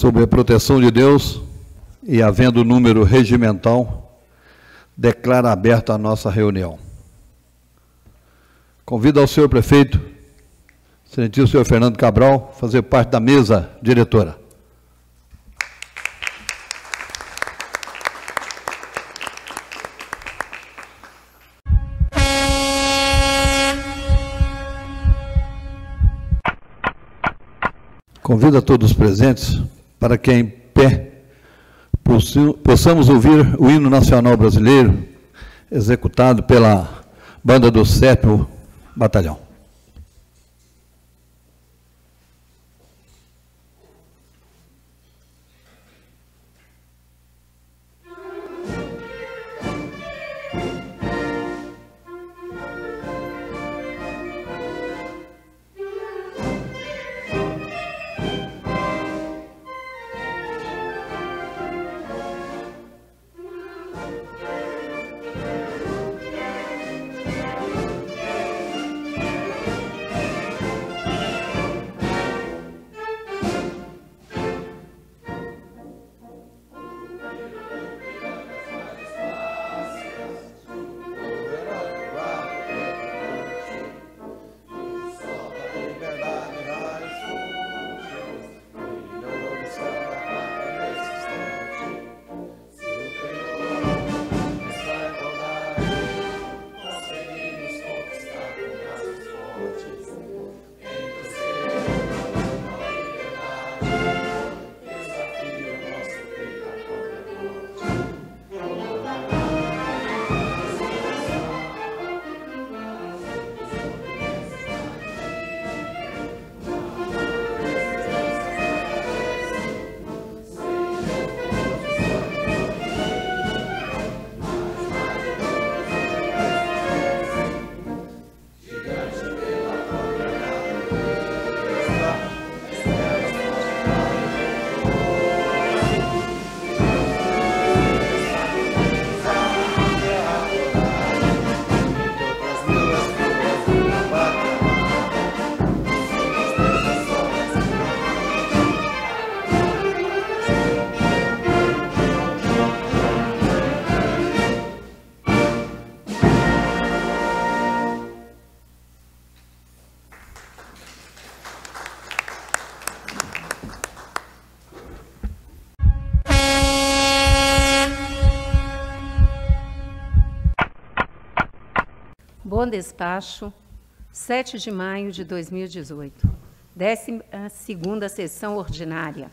sob a proteção de Deus e havendo número regimental, declaro aberta a nossa reunião. Convido ao senhor prefeito, excelentíssimo senhor Fernando Cabral, a fazer parte da mesa diretora. Convido a todos os presentes para que, em pé, possamos ouvir o hino nacional brasileiro, executado pela banda do 7º Batalhão. Bom despacho, 7 de maio de 2018, 12ª sessão ordinária.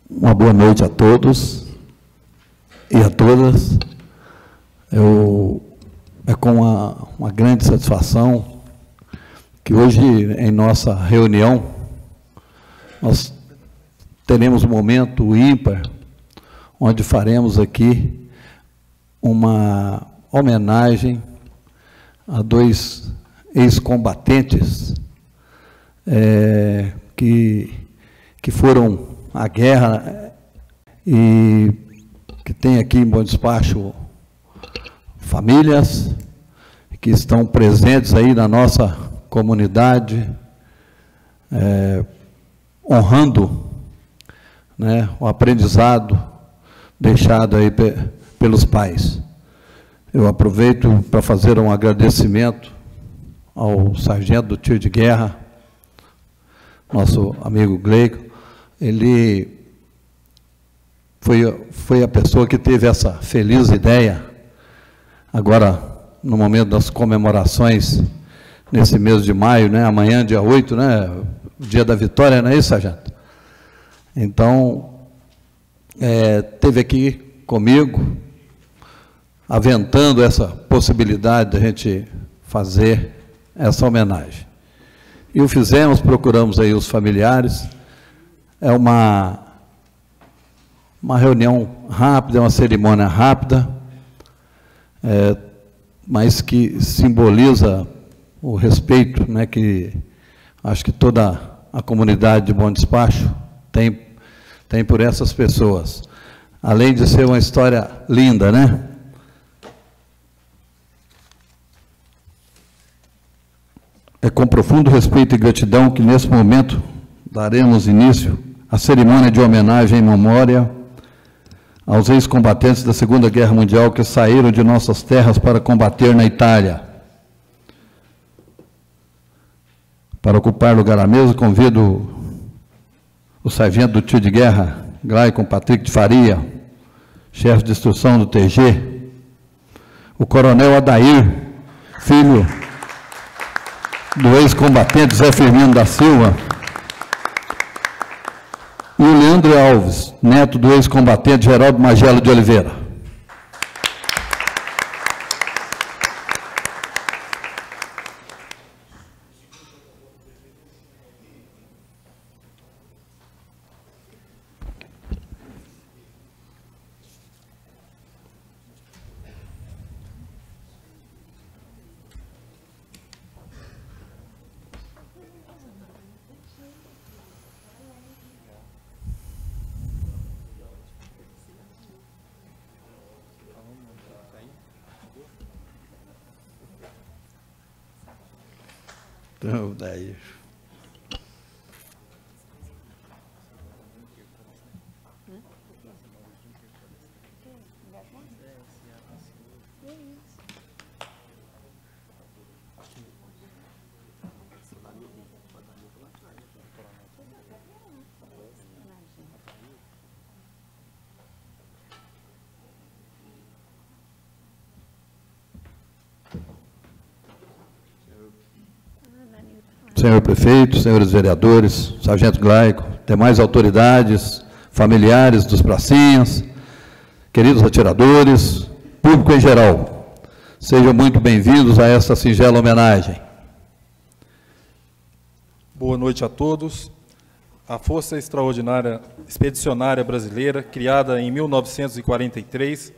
Uma boa noite a todos e a todas. É com uma grande satisfação que hoje, em nossa reunião, nós teremos um momento ímpar, onde faremos aqui uma homenagem a dois ex-combatentes que foram à guerra e que tem aqui em Bom Despacho famílias que estão presentes aí na nossa comunidade, honrando, né, o aprendizado deixado aí pelos pais. Eu aproveito para fazer um agradecimento ao sargento do tiro de guerra, nosso amigo Gleico. Ele foi a pessoa que teve essa feliz ideia, agora, no momento das comemorações, nesse mês de maio, né, amanhã, dia 8, né, o dia da vitória, não é isso, sargento? Então, esteve aqui comigo, aventando essa possibilidade de a gente fazer essa homenagem. E o fizemos, procuramos aí os familiares. É uma reunião rápida, uma cerimônia rápida, mas que simboliza o respeito, né, que acho que toda a comunidade de Bom Despacho tem por essas pessoas. Além de ser uma história linda, né? É com profundo respeito e gratidão que, nesse momento, daremos início à cerimônia de homenagem em memória aos ex-combatentes da Segunda Guerra Mundial que saíram de nossas terras para combater na Itália. Para ocupar lugar à mesa, convido o sargento do tiro de guerra, Glaicon Patrick de Faria, chefe de instrução do TG, o coronel Adair, filho do ex-combatente Zé Firmino da Silva, e o Leandro Alves, neto do ex-combatente Geraldo Magelo de Oliveira. Então, daí. Senhor prefeito, senhores vereadores, sargento Glaicon, demais autoridades, familiares dos pracinhas, queridos atiradores, público em geral, sejam muito bem-vindos a esta singela homenagem. Boa noite a todos. A Força Extraordinária Expedicionária Brasileira, criada em 1943,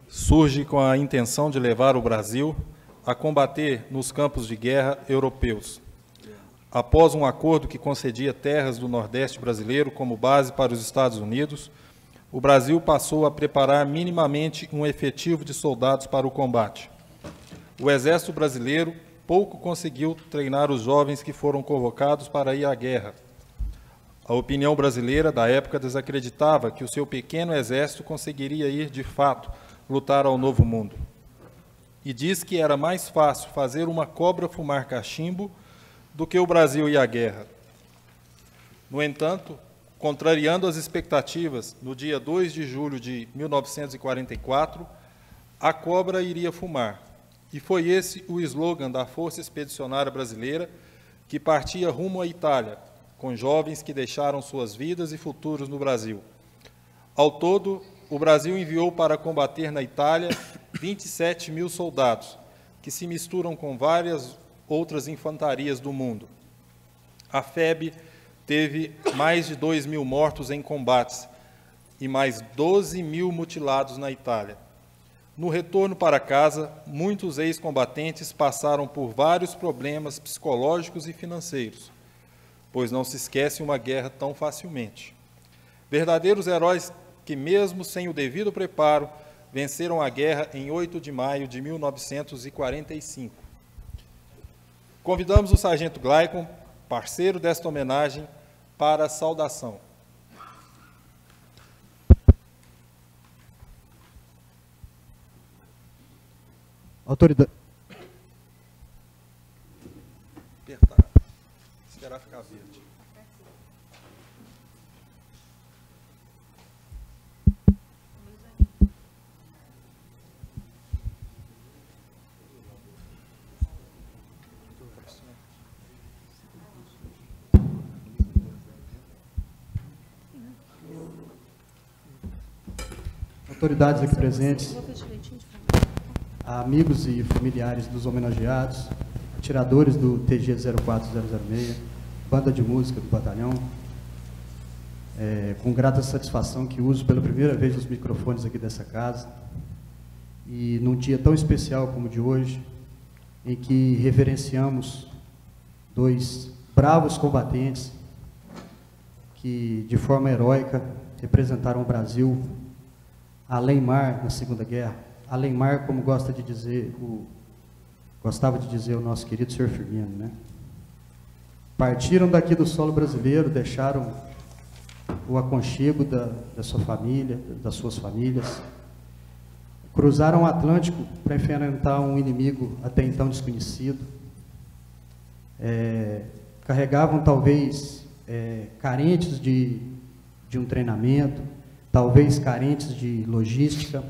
surge com a intenção de levar o Brasil a combater nos campos de guerra europeus. Após um acordo que concedia terras do Nordeste brasileiro como base para os Estados Unidos, o Brasil passou a preparar minimamente um efetivo de soldados para o combate. O Exército Brasileiro pouco conseguiu treinar os jovens que foram convocados para ir à guerra. A opinião brasileira da época desacreditava que o seu pequeno exército conseguiria ir, de fato, lutar ao Novo Mundo. E diz que era mais fácil fazer uma cobra fumar cachimbo do que o Brasil ir à guerra. No entanto, contrariando as expectativas, no dia 2 de julho de 1944, a cobra iria fumar. E foi esse o slogan da Força Expedicionária Brasileira, que partia rumo à Itália, com jovens que deixaram suas vidas e futuros no Brasil. Ao todo, o Brasil enviou para combater na Itália 27 mil soldados, que se misturam com várias outras infantarias do mundo. A FEB teve mais de 2.000 mortos em combates e mais 12 mil mutilados na Itália. No retorno para casa, muitos ex-combatentes passaram por vários problemas psicológicos e financeiros, pois não se esquece uma guerra tão facilmente. Verdadeiros heróis que, mesmo sem o devido preparo, venceram a guerra em 8 de maio de 1945. Convidamos o sargento Glaicon, parceiro desta homenagem, para a saudação. Autoridade. Apertar. Esperar ficar verde. Autoridades aqui presentes, amigos e familiares dos homenageados, atiradores do TG 04006, banda de música do batalhão, com grata satisfação que uso pela primeira vez os microfones aqui dessa casa, e num dia tão especial como o de hoje, em que reverenciamos dois bravos combatentes que, de forma heróica, representaram o Brasil além mar na Segunda Guerra. Além mar, como gosta de dizer o gostava de dizer o nosso querido senhor Firmino, né? Partiram daqui do solo brasileiro, deixaram o aconchego da sua família, das suas famílias, cruzaram o Atlântico para enfrentar um inimigo até então desconhecido, carregavam talvez carentes de um treinamento, talvez carentes de logística,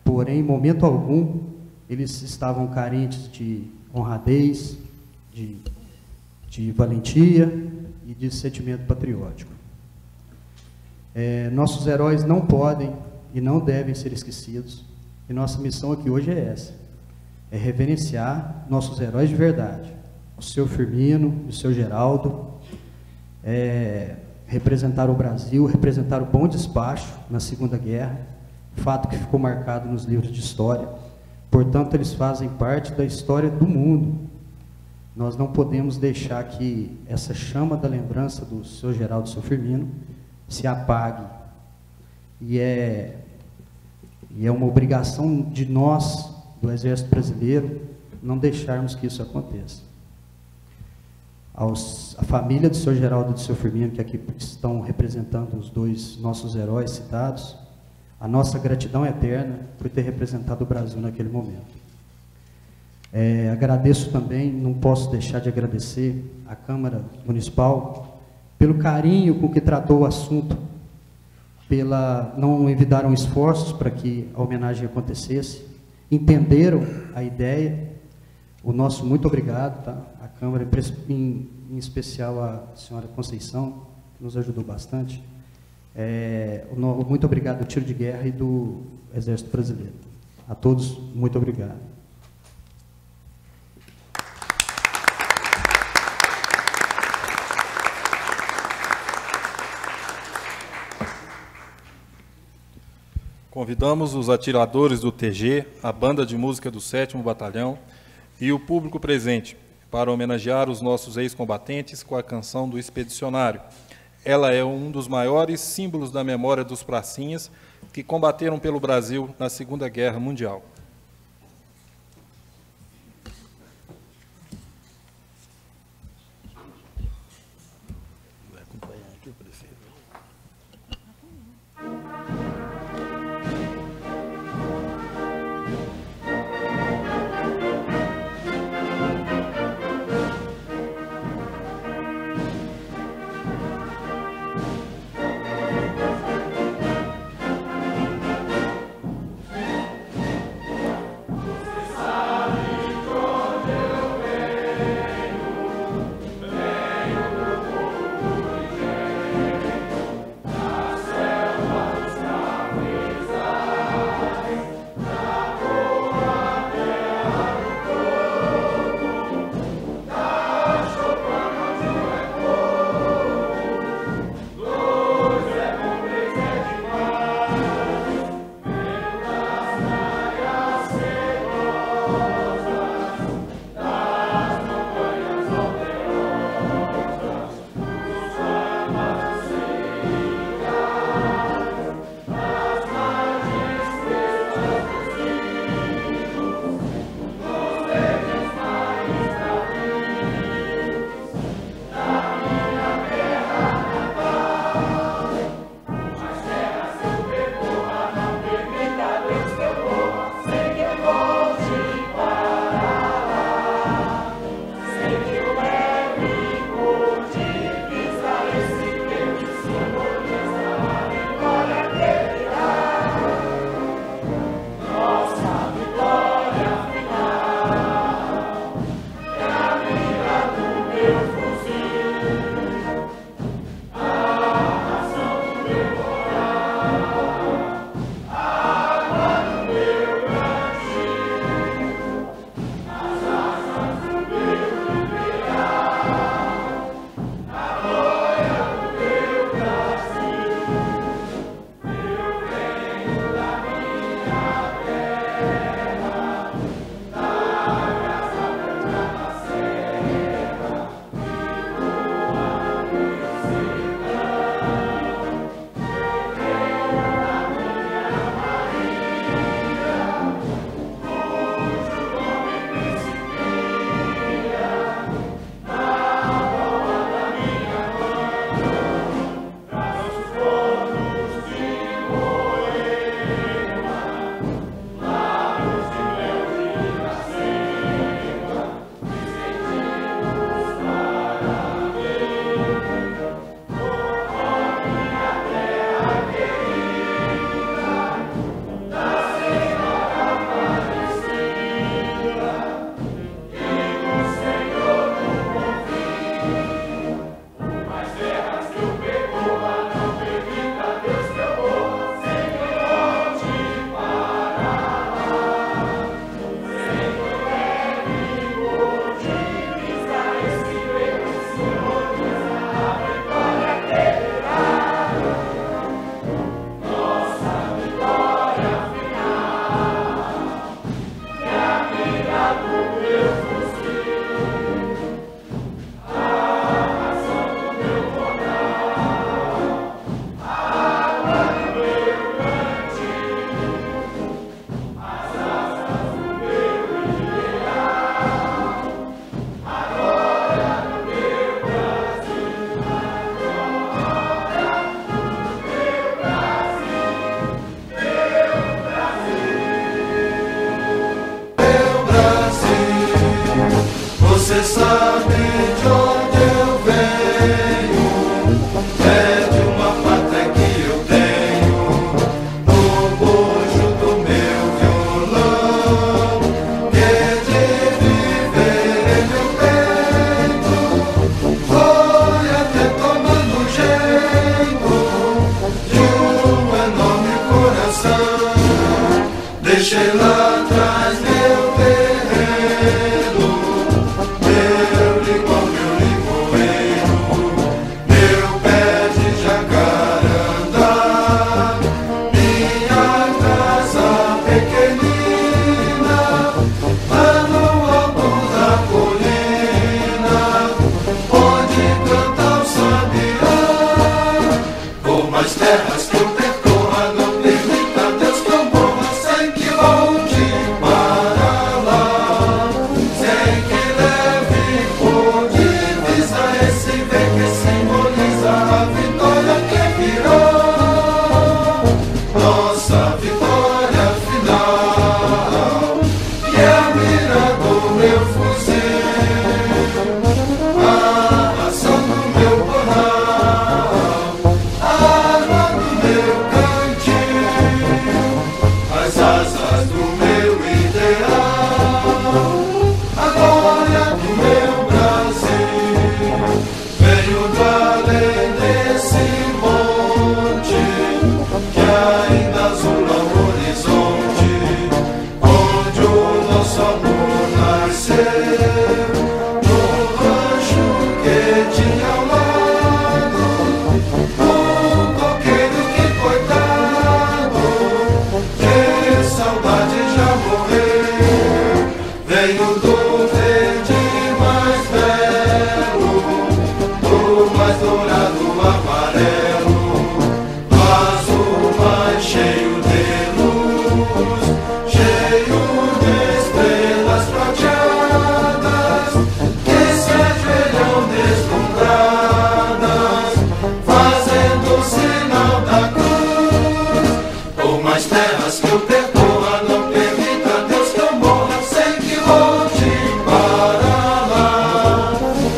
porém, em momento algum, eles estavam carentes de honradez, de valentia e de sentimento patriótico. Nossos heróis não podem e não devem ser esquecidos, e nossa missão aqui hoje é essa, é reverenciar nossos heróis de verdade, o seu Firmino, o seu Geraldo, representar o Brasil, representar o bom despacho na Segunda Guerra, fato que ficou marcado nos livros de história. Portanto, eles fazem parte da história do mundo. Nós não podemos deixar que essa chama da lembrança do seu Geraldo, do seu Firmino, se apague. E é uma obrigação de nós, do Exército Brasileiro, não deixarmos que isso aconteça. A família do seu Geraldo e do seu Firmino, que aqui estão representando os dois nossos heróis citados, a nossa gratidão eterna por ter representado o Brasil naquele momento. Agradeço também, não posso deixar de agradecer à Câmara Municipal pelo carinho com que tratou o assunto, não envidaram esforços para que a homenagem acontecesse, entenderam a ideia. O nosso muito obrigado, tá? A Câmara, em especial a senhora Conceição, que nos ajudou bastante. Muito obrigado do Tiro de Guerra e do Exército Brasileiro. A todos, muito obrigado. Convidamos os atiradores do TG, a banda de música do 7º Batalhão e o público presente para homenagear os nossos ex-combatentes com a canção do Expedicionário. Ela é um dos maiores símbolos da memória dos pracinhas que combateram pelo Brasil na Segunda Guerra Mundial. Vai acompanhar aqui o prefeito. Você sabe de onde eu venho, é de uma pátria que eu tenho, no bojo do meu violão, que de viver em meu peito, foi até tomando jeito de um enorme coração. Deixei lá atrás meu terreno, meu limão, meu limoeiro, meu pé de jacarandá, minha casa pequenina, lá no alto da colina, onde canta o sabiá. Por mais terras que eu percorra, não permita Deus que eu morra sem que volte para lá, sem que leve por divisa esse V que simboliza a vitória que virá, nossa vitória final, que é a mira do meu fuzil, a ação do meu corral, a arma do meu cantil, as asas do meu ideal, a glória do meu Brasil. Venho do além desse monte que ainda azula o horizonte, onde o nosso amor nasceu, no rancho que tinha ao lado um coqueiro que, coitado, de saudade já morreu. Venho do verde mais belo, do mais dourado amarelo, do azul mais cheio de luz, cheio de estrelas prateadas que se ajoelham deslumbradas, fazendo o sinal da cruz. Por mais terras que eu percorra, não permita Deus que eu morra sem que volte para lá,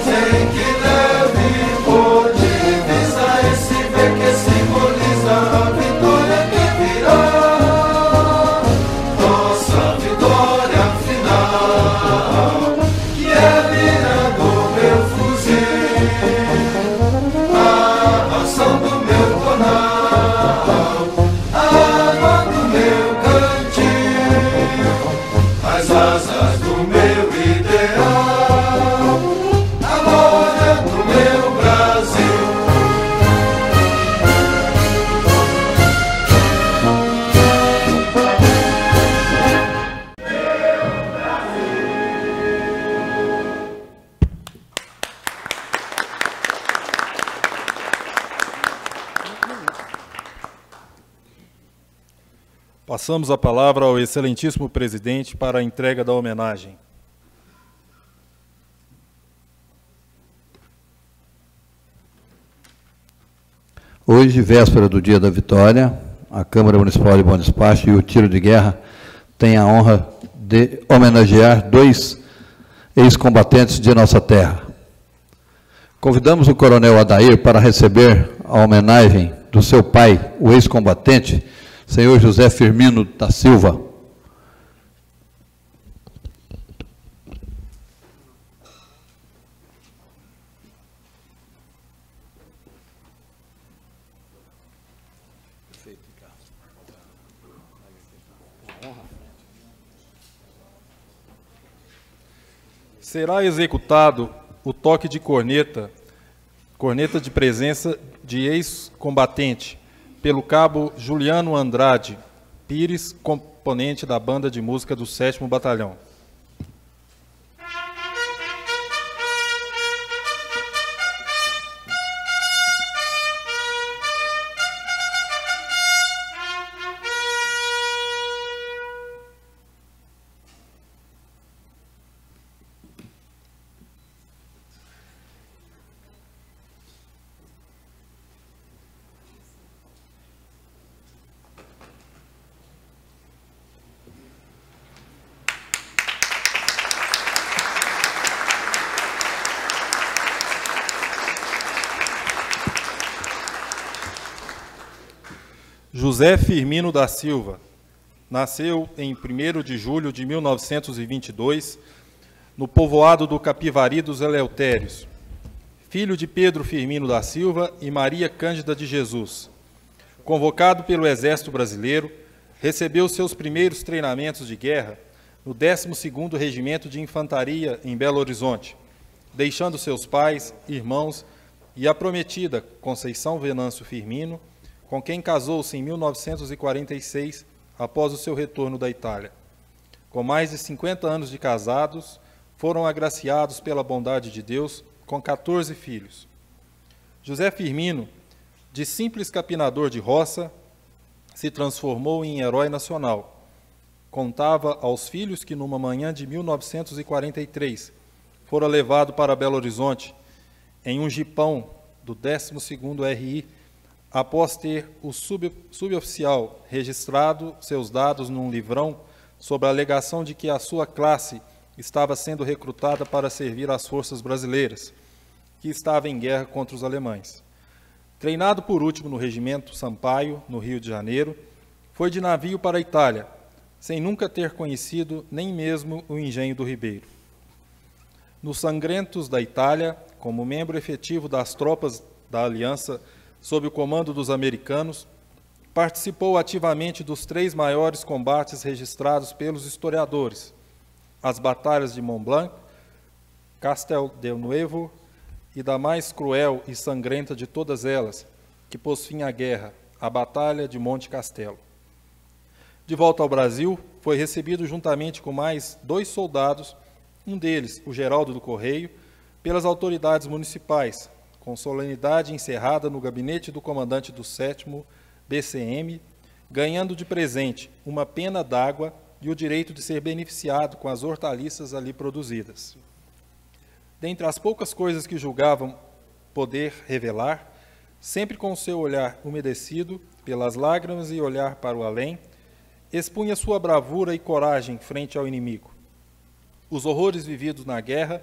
sem que leve por divisa esse V que simboliza a vitória que virá, nossa vitória final, que é a mira do meu fuzil, a ação do meu corral, a água do meu cantil, as asas do meu ideal, a glória do meu Brasil. Passamos a palavra ao excelentíssimo presidente para a entrega da homenagem. Hoje, véspera do Dia da Vitória, a Câmara Municipal de Bom Despacho e o Tiro de Guerra têm a honra de homenagear 2 ex-combatentes de nossa terra. Convidamos o coronel Adair para receber a homenagem do seu pai, o ex-combatente, senhor José Firmino da Silva. Será executado o toque de corneta de presença de ex-combatente, pelo cabo Juliano Andrade Pires, componente da banda de música do 7º Batalhão. José Firmino da Silva nasceu em 1º de julho de 1922, no povoado do Capivari dos Eleutérios, filho de Pedro Firmino da Silva e Maria Cândida de Jesus. Convocado pelo Exército Brasileiro, recebeu seus primeiros treinamentos de guerra no 12º Regimento de Infantaria em Belo Horizonte, deixando seus pais, irmãos e a prometida Conceição Venâncio Firmino, com quem casou-se em 1946, após o seu retorno da Itália. Com mais de 50 anos de casados, foram agraciados pela bondade de Deus com 14 filhos. José Firmino, de simples capinador de roça, se transformou em herói nacional. Contava aos filhos que, numa manhã de 1943, fora levado para Belo Horizonte, em um jipão do 12º RI, após ter o suboficial registrado seus dados num livrão sob a alegação de que a sua classe estava sendo recrutada para servir às forças brasileiras, que estava em guerra contra os alemães. Treinado por último no Regimento Sampaio, no Rio de Janeiro, foi de navio para a Itália, sem nunca ter conhecido nem mesmo o engenho do Ribeiro. Nos Sangrentos da Itália, como membro efetivo das tropas da Aliança sob o comando dos americanos, participou ativamente dos 3 maiores combates registrados pelos historiadores: as batalhas de Mont Blanc, Castel del Nuevo e da mais cruel e sangrenta de todas elas, que pôs fim à guerra, a Batalha de Monte Castelo. De volta ao Brasil, foi recebido juntamente com mais 2 soldados, um deles, o Geraldo do Correio, pelas autoridades municipais, com solenidade encerrada no gabinete do comandante do 7º BCM, ganhando de presente uma pena d'água e o direito de ser beneficiado com as hortaliças ali produzidas. Dentre as poucas coisas que julgavam poder revelar, sempre com seu olhar umedecido pelas lágrimas e olhar para o além, expunha sua bravura e coragem frente ao inimigo. Os horrores vividos na guerra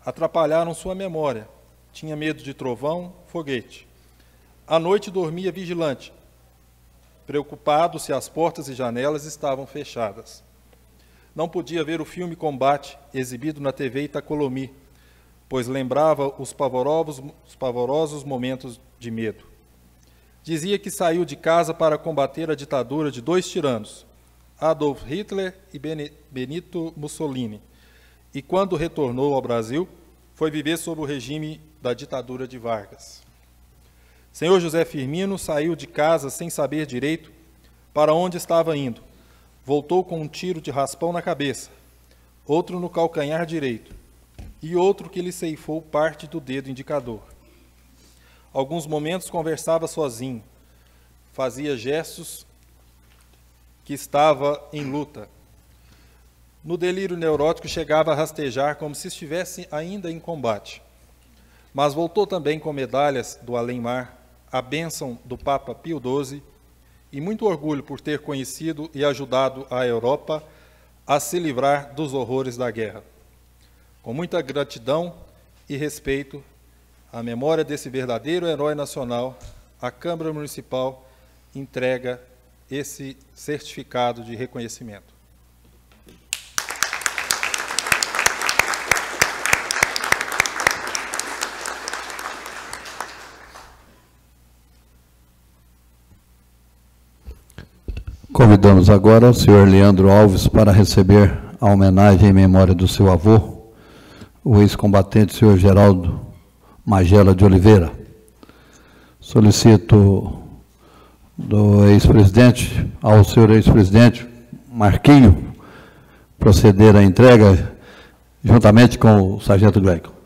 atrapalharam sua memória. Tinha medo de trovão, foguete. À noite dormia vigilante, preocupado se as portas e janelas estavam fechadas. Não podia ver o filme Combate, exibido na TV Itacolomi, pois lembrava os pavorosos momentos de medo. Dizia que saiu de casa para combater a ditadura de 2 tiranos, Adolf Hitler e Benito Mussolini, e quando retornou ao Brasil, foi viver sob o regime da ditadura de Vargas. Senhor José Firmino saiu de casa sem saber direito para onde estava indo. Voltou com um tiro de raspão na cabeça, outro no calcanhar direito e outro que lhe ceifou parte do dedo indicador. Alguns momentos conversava sozinho, fazia gestos que estava em luta. No delírio neurótico chegava a rastejar como se estivesse ainda em combate. Mas voltou também com medalhas do além-mar, a bênção do Papa Pio XII e muito orgulho por ter conhecido e ajudado a Europa a se livrar dos horrores da guerra. Com muita gratidão e respeito à memória desse verdadeiro herói nacional, a Câmara Municipal entrega esse certificado de reconhecimento. Convidamos agora o senhor Leandro Alves para receber a homenagem em memória do seu avô, o ex-combatente senhor Geraldo Magela de Oliveira. Solicito do ex-presidente, ao senhor ex-presidente Marquinho, proceder à entrega juntamente com o sargento Gleico.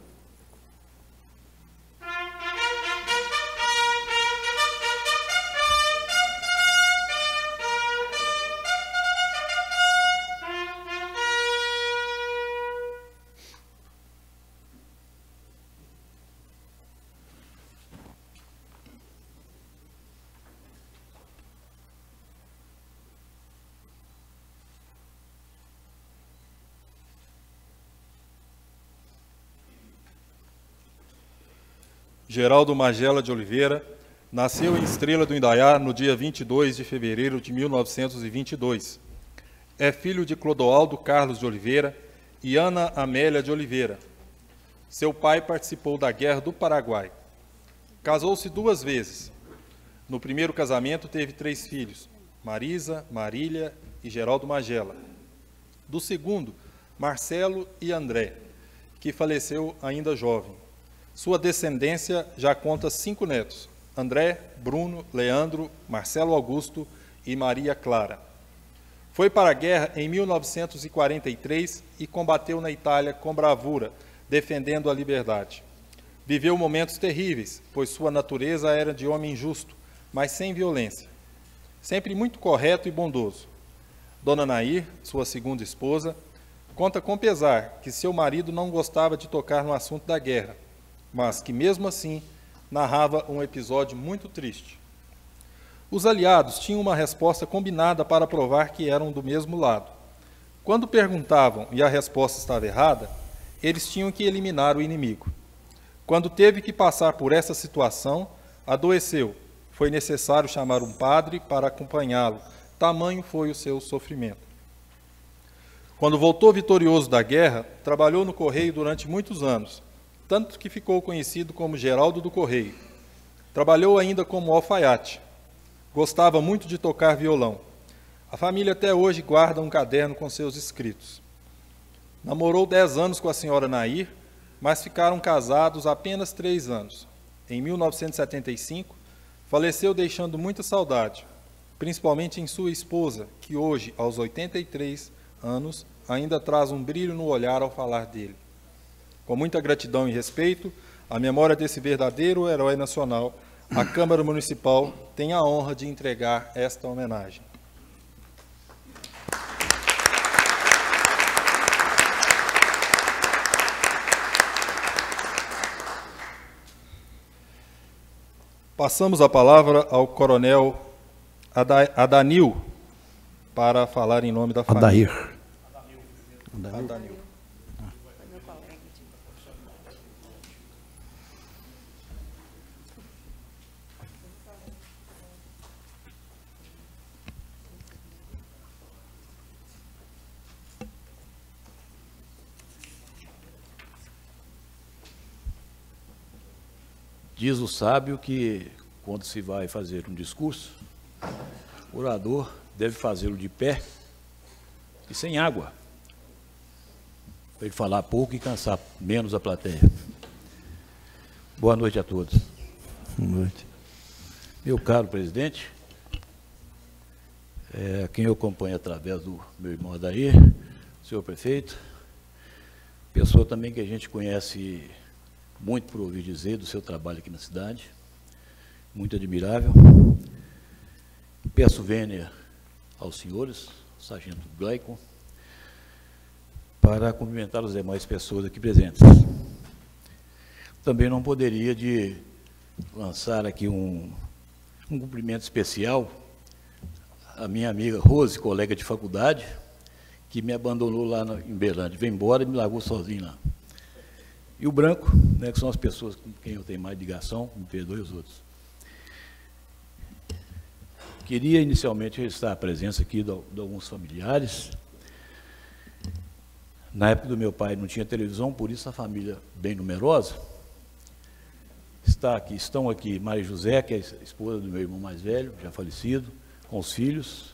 Geraldo Magela de Oliveira Nasceu em Estrela do Indaiá no dia 22 de fevereiro de 1922. É filho de Clodoaldo Carlos de Oliveira e Ana Amélia de Oliveira. Seu pai participou da Guerra do Paraguai. Casou-se 2 vezes. No primeiro casamento teve 3 filhos, Marisa, Marília e Geraldo Magela. Do segundo, Marcelo e André, que faleceu ainda jovem. Sua descendência já conta 5 netos, André, Bruno, Leandro, Marcelo Augusto e Maria Clara. Foi para a guerra em 1943 e combateu na Itália com bravura, defendendo a liberdade. Viveu momentos terríveis, pois sua natureza era de homem justo, mas sem violência. Sempre muito correto e bondoso. Dona Nair, sua segunda esposa, conta com pesar que seu marido não gostava de tocar no assunto da guerra, mas que, mesmo assim, narrava um episódio muito triste. Os aliados tinham uma resposta combinada para provar que eram do mesmo lado. Quando perguntavam e a resposta estava errada, eles tinham que eliminar o inimigo. Quando teve que passar por essa situação, adoeceu. Foi necessário chamar um padre para acompanhá-lo. Tamanho foi o seu sofrimento. Quando voltou vitorioso da guerra, trabalhou no Correio durante muitos anos, tanto que ficou conhecido como Geraldo do Correio. Trabalhou ainda como alfaiate. Gostava muito de tocar violão. A família até hoje guarda um caderno com seus escritos. Namorou 10 anos com a senhora Nair, mas ficaram casados apenas 3 anos. Em 1975, faleceu deixando muita saudade, principalmente em sua esposa, que hoje, aos 83 anos, ainda traz um brilho no olhar ao falar dele. Com muita gratidão e respeito, à memória desse verdadeiro herói nacional, a Câmara Municipal tem a honra de entregar esta homenagem. Passamos a palavra ao coronel Adanil para falar em nome da família. Adanil. Diz o sábio que, quando se vai fazer um discurso, o orador deve fazê-lo de pé e sem água, para ele falar pouco e cansar menos a plateia. Boa noite a todos. Boa noite. Meu caro presidente, quem eu acompanho através do meu irmão Adair, senhor prefeito, pessoa também que a gente conhece muito por ouvir dizer do seu trabalho aqui na cidade, muito admirável. Peço vênia aos senhores, sargento Glaicon, para cumprimentar as demais pessoas aqui presentes. Também não poderia de lançar aqui um cumprimento especial à minha amiga Rose, colega de faculdade, que me abandonou lá em Berlândia, veio embora e me largou sozinho lá. E o Branco, né, que são as pessoas com quem eu tenho mais ligação, me perdoe os outros. Queria inicialmente registrar a presença aqui de alguns familiares. Na época do meu pai não tinha televisão, por isso a família bem numerosa. Estão aqui Maria José, que é a esposa do meu irmão mais velho, já falecido, com os filhos.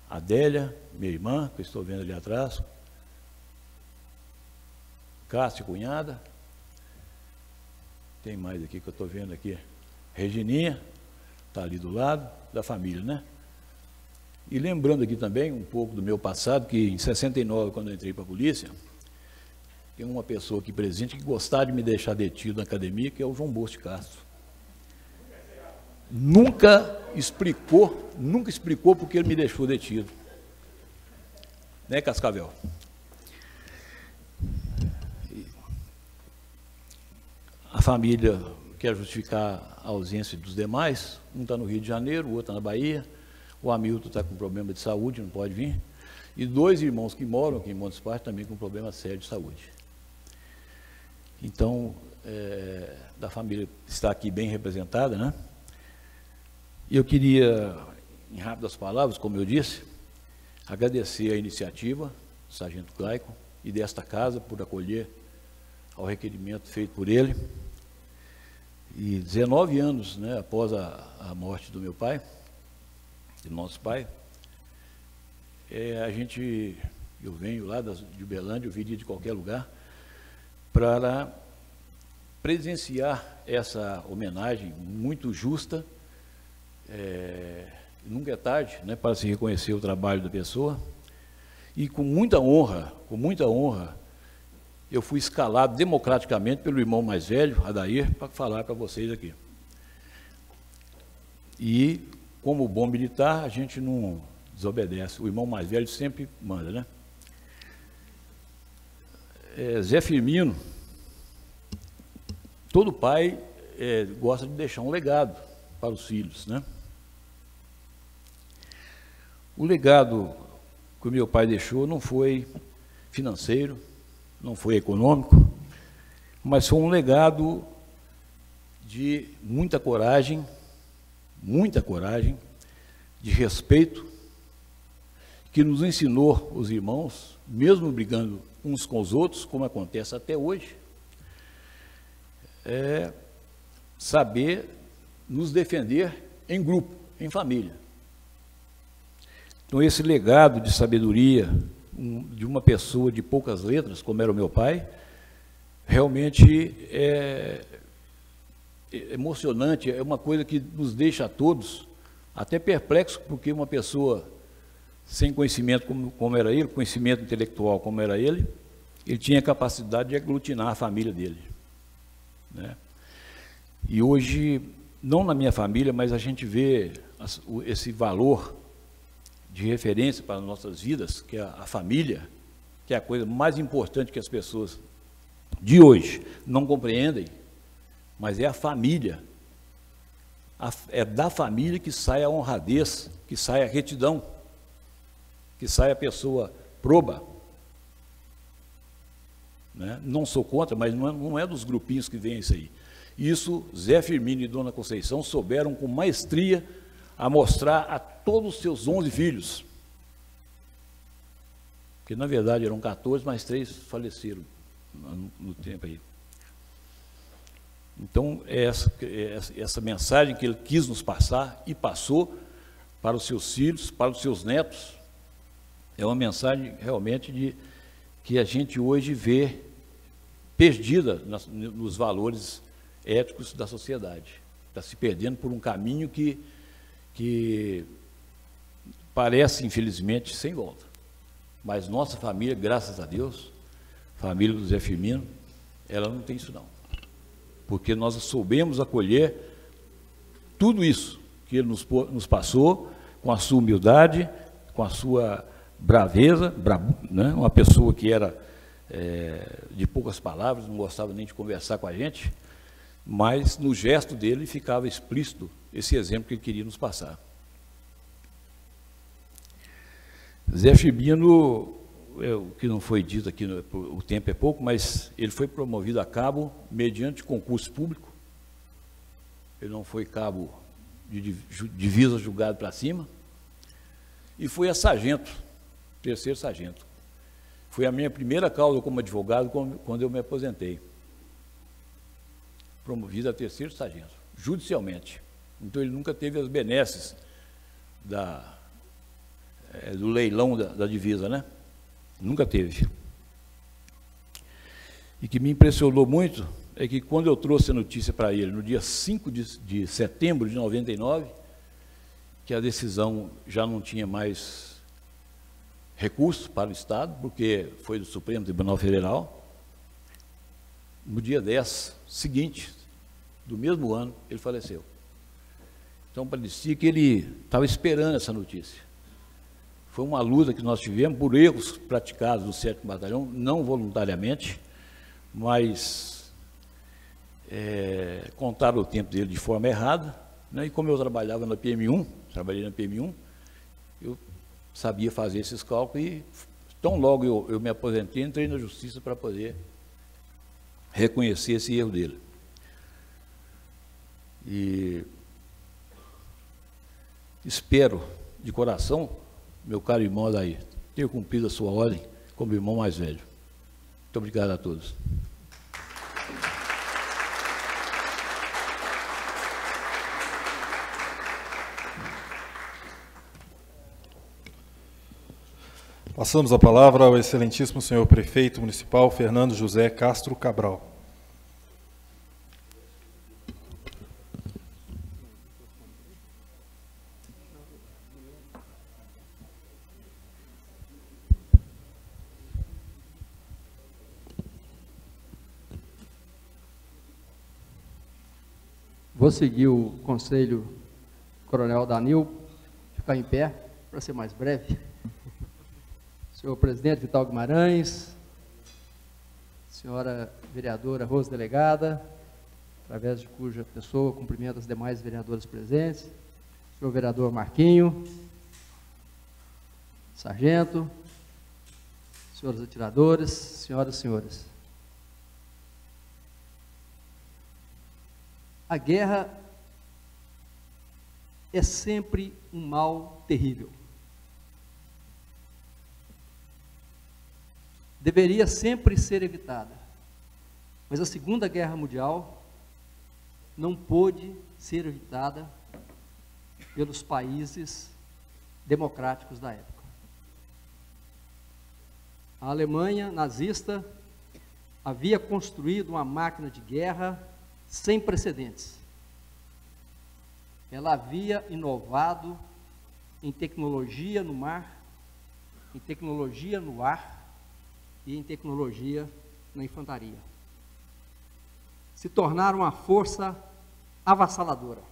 Adélia, minha irmã, que eu estou vendo ali atrás. Cássio, cunhada. Tem mais aqui que eu estou vendo aqui. Regininha, está ali do lado, da família, né? E lembrando aqui também um pouco do meu passado, que em 69, quando eu entrei para a polícia, tem uma pessoa aqui presente que gostava de me deixar detido na academia, que é o João Bosco de Castro. Nunca explicou porque ele me deixou detido. Né, Cascavel? A família quer justificar a ausência dos demais, um está no Rio de Janeiro, o outro está na Bahia, o Hamilton está com problema de saúde, não pode vir, e 2 irmãos que moram aqui em Montes Partos também com problema sério de saúde. Então, da família está aqui bem representada, né? E eu queria, em rápidas palavras, como eu disse, agradecer a iniciativa do Sargento Claico e desta casa por acolher ao requerimento feito por ele. E 19 anos, né, após a morte do meu pai, do nosso pai, eu venho lá de Uberlândia, eu viria de qualquer lugar, para presenciar essa homenagem muito justa. Nunca é tarde, né, para se reconhecer o trabalho da pessoa. E com muita honra, eu fui escalado democraticamente pelo irmão mais velho, Adair, para falar para vocês aqui. E, como bom militar, a gente não desobedece. O irmão mais velho sempre manda, né? Zé Firmino, todo pai gosta de deixar um legado para os filhos, né? O legado que o meu pai deixou não foi financeiro, não foi econômico, mas foi um legado de muita coragem, de respeito, que nos ensinou, os irmãos, mesmo brigando uns com os outros, como acontece até hoje, saber nos defender em grupo, em família. Então, esse legado de sabedoria de uma pessoa de poucas letras, como era o meu pai, realmente é emocionante, é uma coisa que nos deixa a todos até perplexos, porque uma pessoa sem conhecimento como era ele, conhecimento intelectual como era ele tinha a capacidade de aglutinar a família dele, né? E hoje, não na minha família, mas a gente vê esse valor de referência para as nossas vidas, que é a família, que é a coisa mais importante que as pessoas de hoje não compreendem, mas é a família. É da família que sai a honradez, que sai a retidão, que sai a pessoa proba, né? Não sou contra, mas não é dos grupinhos que vem isso aí. Isso, Zé Firmino e Dona Conceição souberam com maestria a mostrar a todos os seus 11 filhos, que na verdade eram 14, mas 3 faleceram no tempo aí. Então, essa mensagem que ele quis nos passar e passou para os seus filhos, para os seus netos, é uma mensagem realmente que a gente hoje vê perdida nos valores éticos da sociedade. Está se perdendo por um caminho que parece, infelizmente, sem volta. Mas nossa família, graças a Deus, família do Zé Firmino, ela não tem isso não. Porque nós soubemos acolher tudo isso que ele nos passou, com a sua humildade, com a sua braveza, né? Uma pessoa que era de poucas palavras, não gostava nem de conversar com a gente, mas no gesto dele ficava explícito esse exemplo que ele queria nos passar. Zé Firmino, o que não foi dito aqui, o tempo é pouco, mas ele foi promovido a cabo mediante concurso público. Ele não foi cabo de divisa julgado para cima, e foi a sargento, terceiro sargento. Foi a minha primeira causa como advogado quando eu me aposentei. Promovido a terceiro sargento, judicialmente. Então ele nunca teve as benesses do leilão da divisa, né? Nunca teve. E que me impressionou muito é que quando eu trouxe a notícia para ele, no dia 5 de setembro de 99, que a decisão já não tinha mais recurso para o Estado, porque foi do Supremo Tribunal Federal, no dia 10 seguinte, do mesmo ano, ele faleceu. Então, parecia que ele estava esperando essa notícia. Foi uma luta que nós tivemos por erros praticados no 7º Batalhão, não voluntariamente, mas contaram o tempo dele de forma errada, né? E como eu trabalhava na PM1, eu sabia fazer esses cálculos e, tão logo eu me aposentei, entrei na Justiça para poder reconhecer esse erro dele. E espero, de coração, meu caro irmão Adair, ter cumprido a sua ordem como irmão mais velho. Muito obrigado a todos. Passamos a palavra ao excelentíssimo senhor prefeito municipal, Fernando José Castro Cabral. Vou seguir o conselho Coronel Danil, ficar em pé, para ser mais breve. Senhor presidente Vital Guimarães, senhora vereadora Rose Delegada, através de cuja pessoa cumprimento as demais vereadoras presentes, senhor vereador Marquinho, sargento, senhores atiradores, senhoras e senhores. A guerra é sempre um mal terrível. Deveria sempre ser evitada. Mas a Segunda Guerra Mundial não pôde ser evitada pelos países democráticos da época. A Alemanha nazista havia construído uma máquina de guerra sem precedentes. Ela havia inovado em tecnologia no mar, em tecnologia no ar e em tecnologia na infantaria. Se tornaram uma força avassaladora.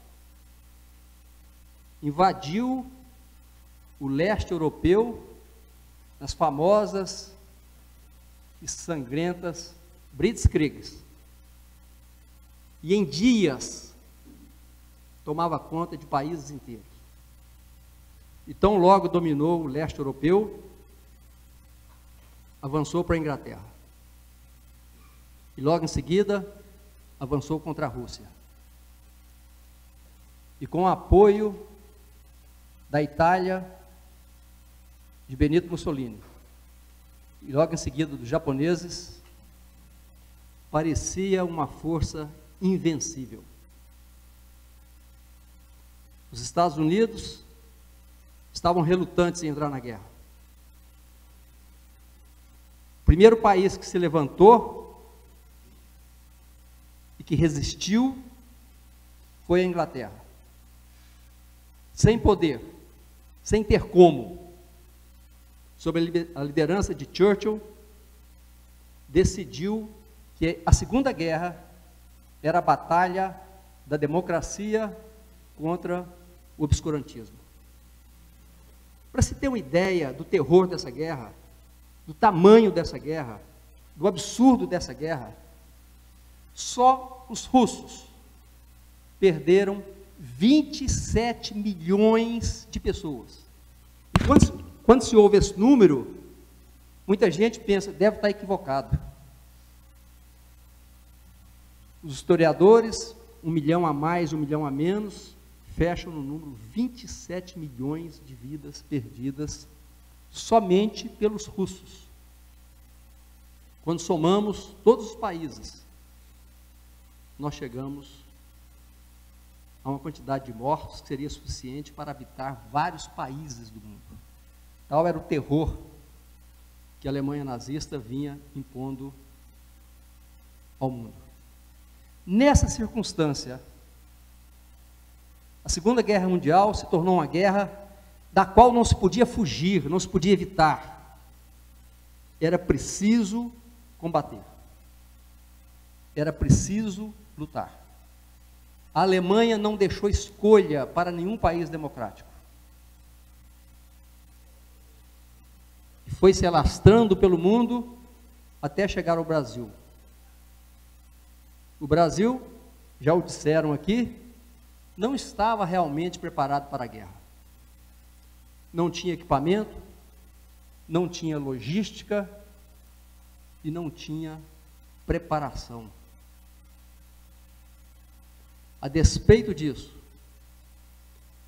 Invadiu o leste europeu nas famosas e sangrentas Blitzkriegs. E em dias tomava conta de países inteiros. E tão logo dominou o leste europeu, avançou para a Inglaterra. E logo em seguida, avançou contra a Rússia. E com o apoio da Itália, de Benito Mussolini, e logo em seguida dos japoneses, parecia uma força invencível. Os Estados Unidos estavam relutantes em entrar na guerra. O primeiro país que se levantou e que resistiu foi a Inglaterra. Sem poder, sem ter como, sob a liderança de Churchill, decidiu que a Segunda Guerra era a batalha da democracia contra o obscurantismo. Para se ter uma ideia do terror dessa guerra, do tamanho dessa guerra, do absurdo dessa guerra, só os russos perderam 27 milhões de pessoas. E quando se ouve esse número, muita gente pensa, deve estar equivocado. Os historiadores, 1 milhão a mais, 1 milhão a menos, fecham no número 27 milhões de vidas perdidas somente pelos russos. Quando somamos todos os países, nós chegamos a uma quantidade de mortos que seria suficiente para habitar vários países do mundo. Tal era o terror que a Alemanha nazista vinha impondo ao mundo. Nessa circunstância, a Segunda Guerra Mundial se tornou uma guerra da qual não se podia fugir, não se podia evitar. Era preciso combater. Era preciso lutar. A Alemanha não deixou escolha para nenhum país democrático. E foi se alastrando pelo mundo até chegar ao Brasil. O Brasil, já o disseram aqui, não estava realmente preparado para a guerra. Não tinha equipamento, não tinha logística e não tinha preparação. A despeito disso,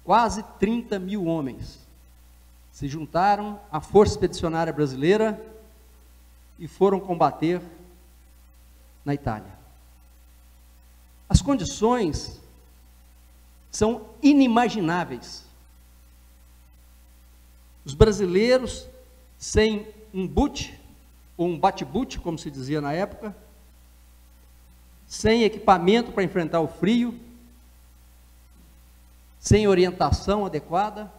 quase 30 mil homens se juntaram à Força Expedicionária Brasileira e foram combater na Itália. As condições são inimagináveis. Os brasileiros, sem um boot, ou um bate-boot, como se dizia na época, sem equipamento para enfrentar o frio, sem orientação adequada,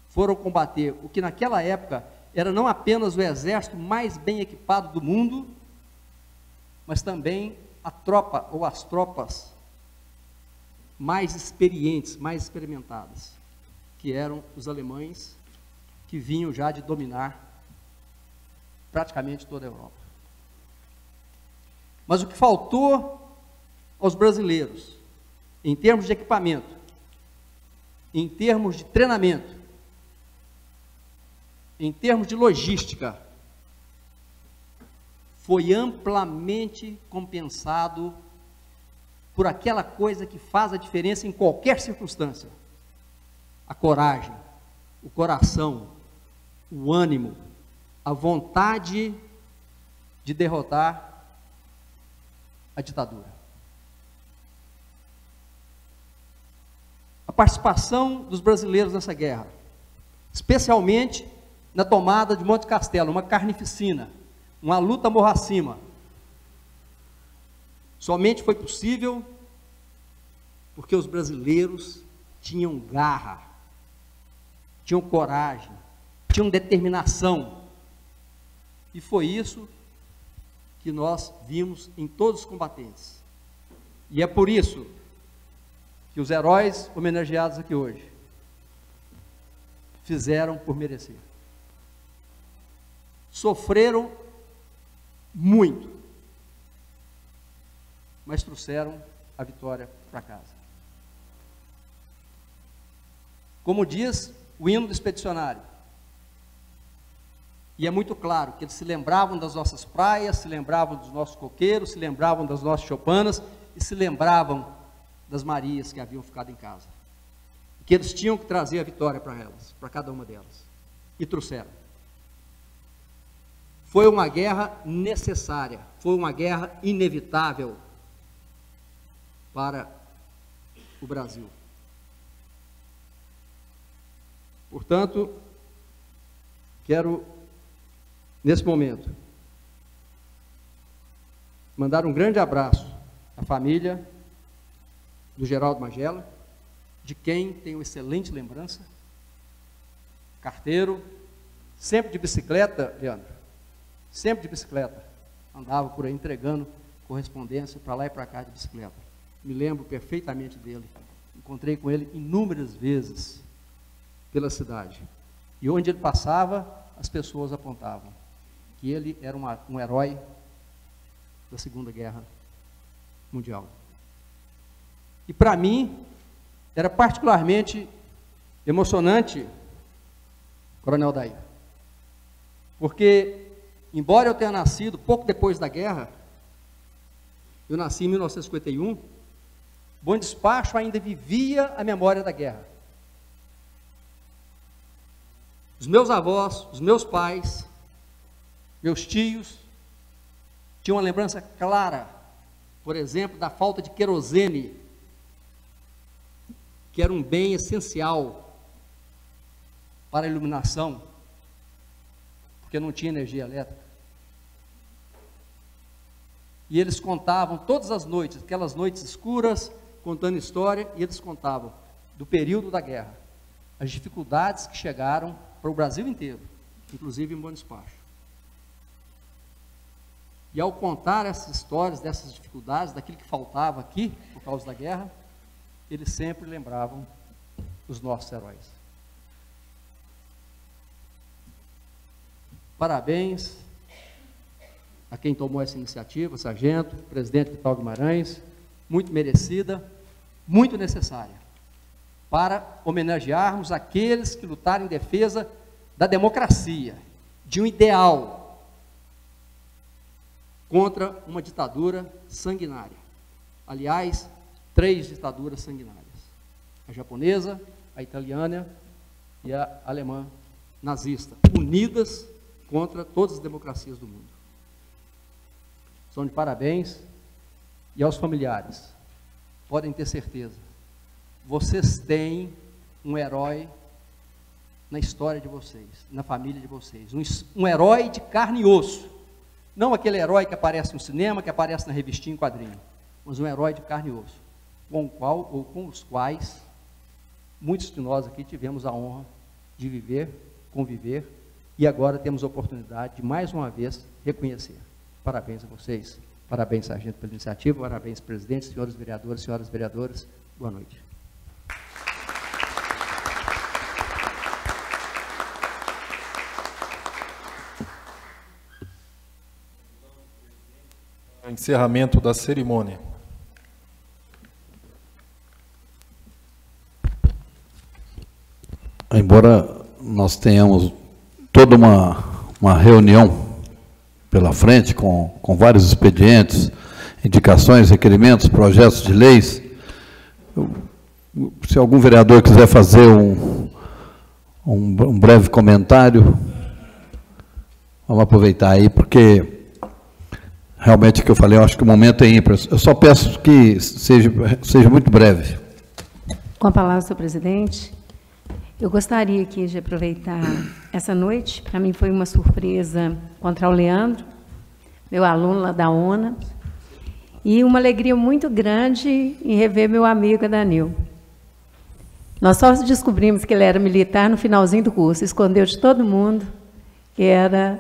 foram combater o que naquela época era não apenas o exército mais bem equipado do mundo, mas também a tropa ou as tropas mais experientes, mais experimentadas, que eram os alemães, que vinham já de dominar praticamente toda a Europa. Mas o que faltou aos brasileiros, em termos de equipamento, em termos de treinamento, em termos de logística, foi amplamente compensado por aquela coisa que faz a diferença em qualquer circunstância: a coragem, o coração, o ânimo, a vontade de derrotar a ditadura. A participação dos brasileiros nessa guerra, especialmente na tomada de Monte Castelo, uma carnificina, uma luta morro acima, somente foi possível porque os brasileiros tinham garra, tinham coragem, tinham determinação. E foi isso que nós vimos em todos os combatentes. E é por isso que os heróis homenageados aqui hoje fizeram por merecer. Sofreram muito, mas trouxeram a vitória para casa. Como diz o hino do expedicionário, e é muito claro que eles se lembravam das nossas praias, se lembravam dos nossos coqueiros, se lembravam das nossas choupanas e se lembravam das Marias que haviam ficado em casa. Que eles tinham que trazer a vitória para elas, para cada uma delas. E trouxeram. Foi uma guerra necessária, foi uma guerra inevitável para o Brasil. Portanto, quero, nesse momento, mandar um grande abraço à família do Geraldo Magela, de quem tenho excelente lembrança, carteiro, sempre de bicicleta, Leandro, sempre de bicicleta, andava por aí entregando correspondência para lá e para cá de bicicleta. Me lembro perfeitamente dele, encontrei com ele inúmeras vezes pela cidade, e onde ele passava, as pessoas apontavam que ele era um herói da Segunda Guerra Mundial. E para mim, era particularmente emocionante, Coronel Daí, porque, embora eu tenha nascido pouco depois da guerra, eu nasci em 1951, Bom Despacho ainda vivia a memória da guerra. Os meus avós, os meus pais, meus tios, tinham uma lembrança clara, por exemplo, da falta de querosene, que era um bem essencial para a iluminação, porque não tinha energia elétrica. E eles contavam todas as noites, aquelas noites escuras, contando história, e eles contavam do período da guerra, as dificuldades que chegaram para o Brasil inteiro, inclusive em Bom Despacho. E ao contar essas histórias, dessas dificuldades, daquilo que faltava aqui, por causa da guerra, eles sempre lembravam os nossos heróis. Parabéns a quem tomou essa iniciativa, sargento, presidente Vital Guimarães, muito merecida, muito necessária, para homenagearmos aqueles que lutaram em defesa da democracia, de um ideal, contra uma ditadura sanguinária. Aliás, 3 ditaduras sanguinárias. A japonesa, a italiana e a alemã nazista, unidas contra todas as democracias do mundo. São de parabéns. E aos familiares, podem ter certeza, vocês têm um herói na história de vocês, na família de vocês, um herói de carne e osso, não aquele herói que aparece no cinema, que aparece na revistinha em quadrinho, mas um herói de carne e osso, com o qual ou com os quais muitos de nós aqui tivemos a honra de viver, conviver, e agora temos a oportunidade de mais uma vez reconhecer. Parabéns a vocês. Parabéns, sargento, pela iniciativa. Parabéns, presidente, senhores vereadores, senhoras vereadoras. Boa noite. Encerramento da cerimônia. Embora nós tenhamos toda uma reunião pela frente, com vários expedientes, indicações, requerimentos, projetos de leis. Se algum vereador quiser fazer um breve comentário, vamos aproveitar aí, porque realmente o que eu falei, eu acho que o momento é ímpar. Eu só peço que seja muito breve. Com a palavra, senhor presidente. Eu gostaria aqui de aproveitar essa noite. Para mim foi uma surpresa encontrar o Leandro, meu aluno lá da ONA, e uma alegria muito grande em rever meu amigo Danil. Nós só descobrimos que ele era militar no finalzinho do curso, escondeu de todo mundo que era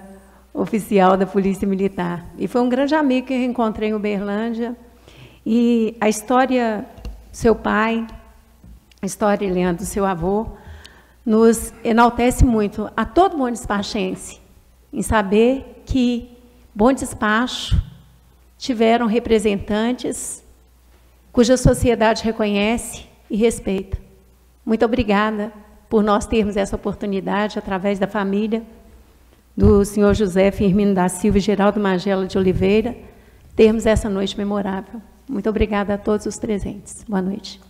oficial da Polícia Militar. E foi um grande amigo que eu encontrei em Uberlândia. E a história do seu pai, a história, Leandro, do seu avô, nos enaltece muito a todo bom despachense, em saber que Bom Despacho tiveram representantes cuja sociedade reconhece e respeita. Muito obrigada por nós termos essa oportunidade, através da família do senhor José Firmino da Silva e Geraldo Magela de Oliveira, termos essa noite memorável. Muito obrigada a todos os presentes. Boa noite.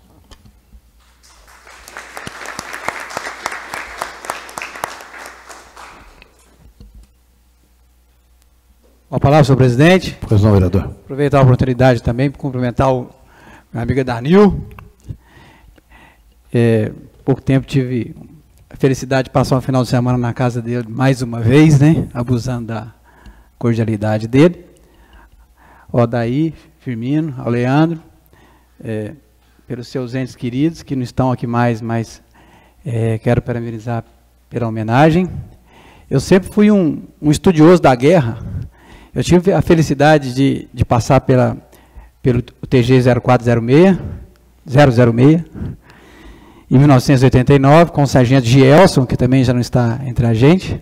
Com a palavra, senhor presidente. Pois não, vereador. Aproveitar a oportunidade também para cumprimentar o meu amigo Danil. Pouco tempo tive a felicidade de passar um final de semana na casa dele mais uma vez, né? Abusando da cordialidade dele. Ao Daí, Firmino, ao Leandro, pelos seus entes queridos, que não estão aqui mais, mas quero parabenizar pela homenagem. Eu sempre fui um estudioso da guerra. Eu tive a felicidade de passar pelo TG 0406, em 1989, com o sargento Gielson, que também já não está entre a gente,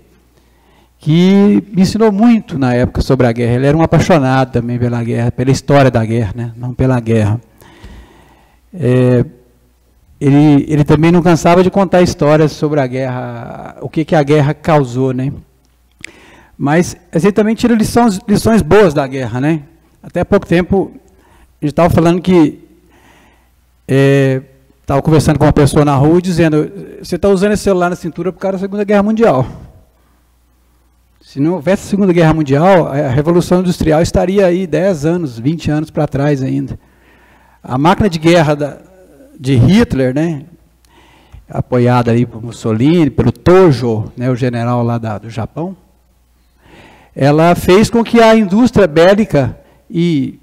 que me ensinou muito na época sobre a guerra. Ele era um apaixonado também pela guerra, pela história da guerra, né? Não pela guerra. Ele também não cansava de contar histórias sobre a guerra, o que a guerra causou, né? Mas a gente também tira lições boas da guerra, né? Até há pouco tempo, a gente estava falando que... Estava conversando com uma pessoa na rua e dizendo, você está usando esse celular na cintura por causa da Segunda Guerra Mundial. Se não houvesse a Segunda Guerra Mundial, a Revolução Industrial estaria aí 10 anos, 20 anos para trás ainda. A máquina de guerra de Hitler, né, apoiada aí por Mussolini, pelo Tojo, né, o general lá do Japão, ela fez com que a indústria bélica e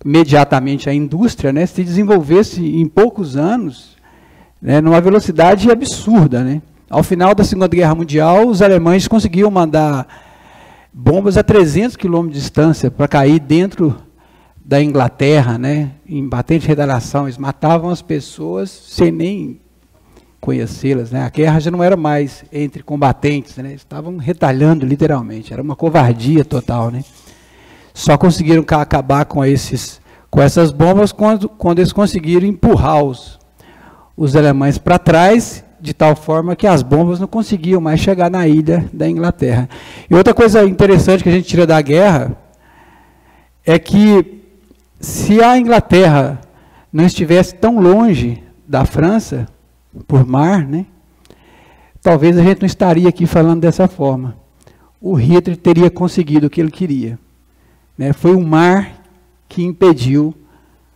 imediatamente a indústria, né, se desenvolvesse em poucos anos, né, numa velocidade absurda, né. Ao final da Segunda Guerra Mundial, os alemães conseguiam mandar bombas a 300 km de distância para cair dentro da Inglaterra, né, em batente retaliação. Eles matavam as pessoas sem nem conhecê-las, né. A guerra já não era mais entre combatentes, né, estavam retalhando literalmente, era uma covardia total, né. Só conseguiram acabar com essas bombas quando eles conseguiram empurrar os alemães para trás, de tal forma que as bombas não conseguiam mais chegar na ilha da Inglaterra. E outra coisa interessante que a gente tira da guerra é que se a Inglaterra não estivesse tão longe da França, por mar, né, talvez a gente não estaria aqui falando dessa forma. O Hitler teria conseguido o que ele queria. Né? Foi o mar que impediu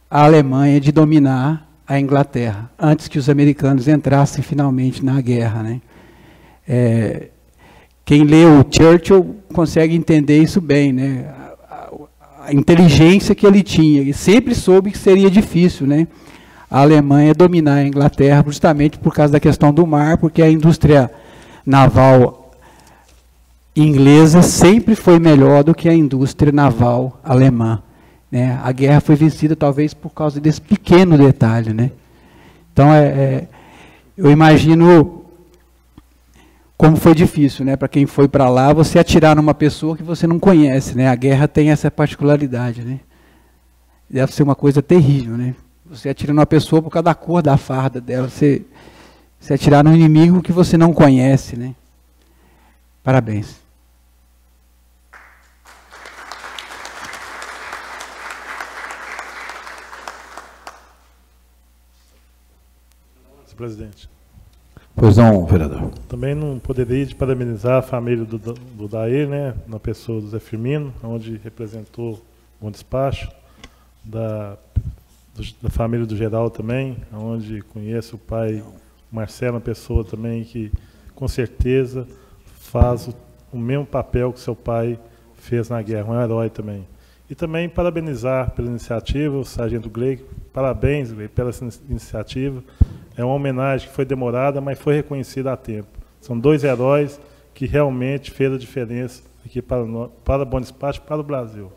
a Alemanha de dominar a Inglaterra, antes que os americanos entrassem finalmente na guerra. Né? Quem lê o Churchill consegue entender isso bem, né? A inteligência que ele tinha, e sempre soube que seria difícil, né, a Alemanha dominar a Inglaterra, justamente por causa da questão do mar, porque a indústria naval inglesa sempre foi melhor do que a indústria naval alemã. Né? A guerra foi vencida talvez por causa desse pequeno detalhe. Né? Então, eu imagino como foi difícil, né, para quem foi para lá, você atirar numa pessoa que você não conhece. Né? A guerra tem essa particularidade. Né? Deve ser uma coisa terrível. Né? Você atira numa pessoa por causa da cor da farda dela. Você atirar num inimigo que você não conhece. Né? Parabéns. Presidente. Pois não, vereador. Também não poderia de parabenizar a família do Dair, né, na pessoa do Zé Firmino, onde representou o Bom Despacho, da família do Geraldo também, onde conheço o pai Marcelo, uma pessoa também que com certeza faz o mesmo papel que seu pai fez na guerra, um herói também. E também parabenizar pela iniciativa o sargento Gleico, parabéns, Gleico, pela iniciativa. É uma homenagem que foi demorada, mas foi reconhecida a tempo. São dois heróis que realmente fez a diferença aqui para Bom Despacho e para o Brasil.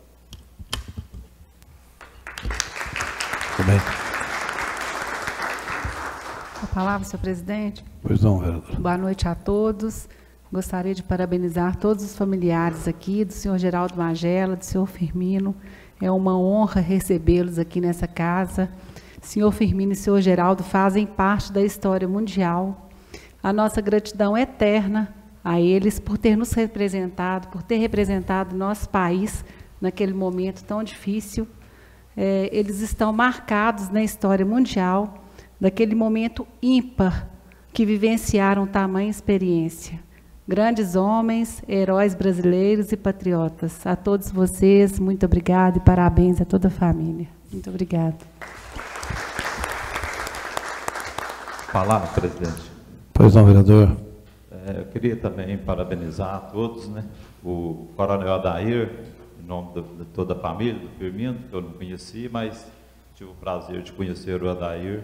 Tudo bem. A palavra, senhor presidente. Pois não, vereador. Boa noite a todos. Gostaria de parabenizar todos os familiares aqui, do senhor Geraldo Magela, do senhor Firmino. É uma honra recebê-los aqui nessa casa. Senhor Firmino e senhor Geraldo fazem parte da história mundial. A nossa gratidão eterna a eles por ter nos representado, por ter representado nosso país naquele momento tão difícil. Eles estão marcados na história mundial, daquele momento ímpar que vivenciaram tamanha experiência. Grandes homens, heróis brasileiros e patriotas. A todos vocês, muito obrigada e parabéns a toda a família. Muito obrigada. Palavra, presidente. Pois não, vereador. Eu queria também parabenizar a todos, né? O coronel Adair, em nome de toda a família, do Firmino, que eu não conheci, mas tive o prazer de conhecer o Adair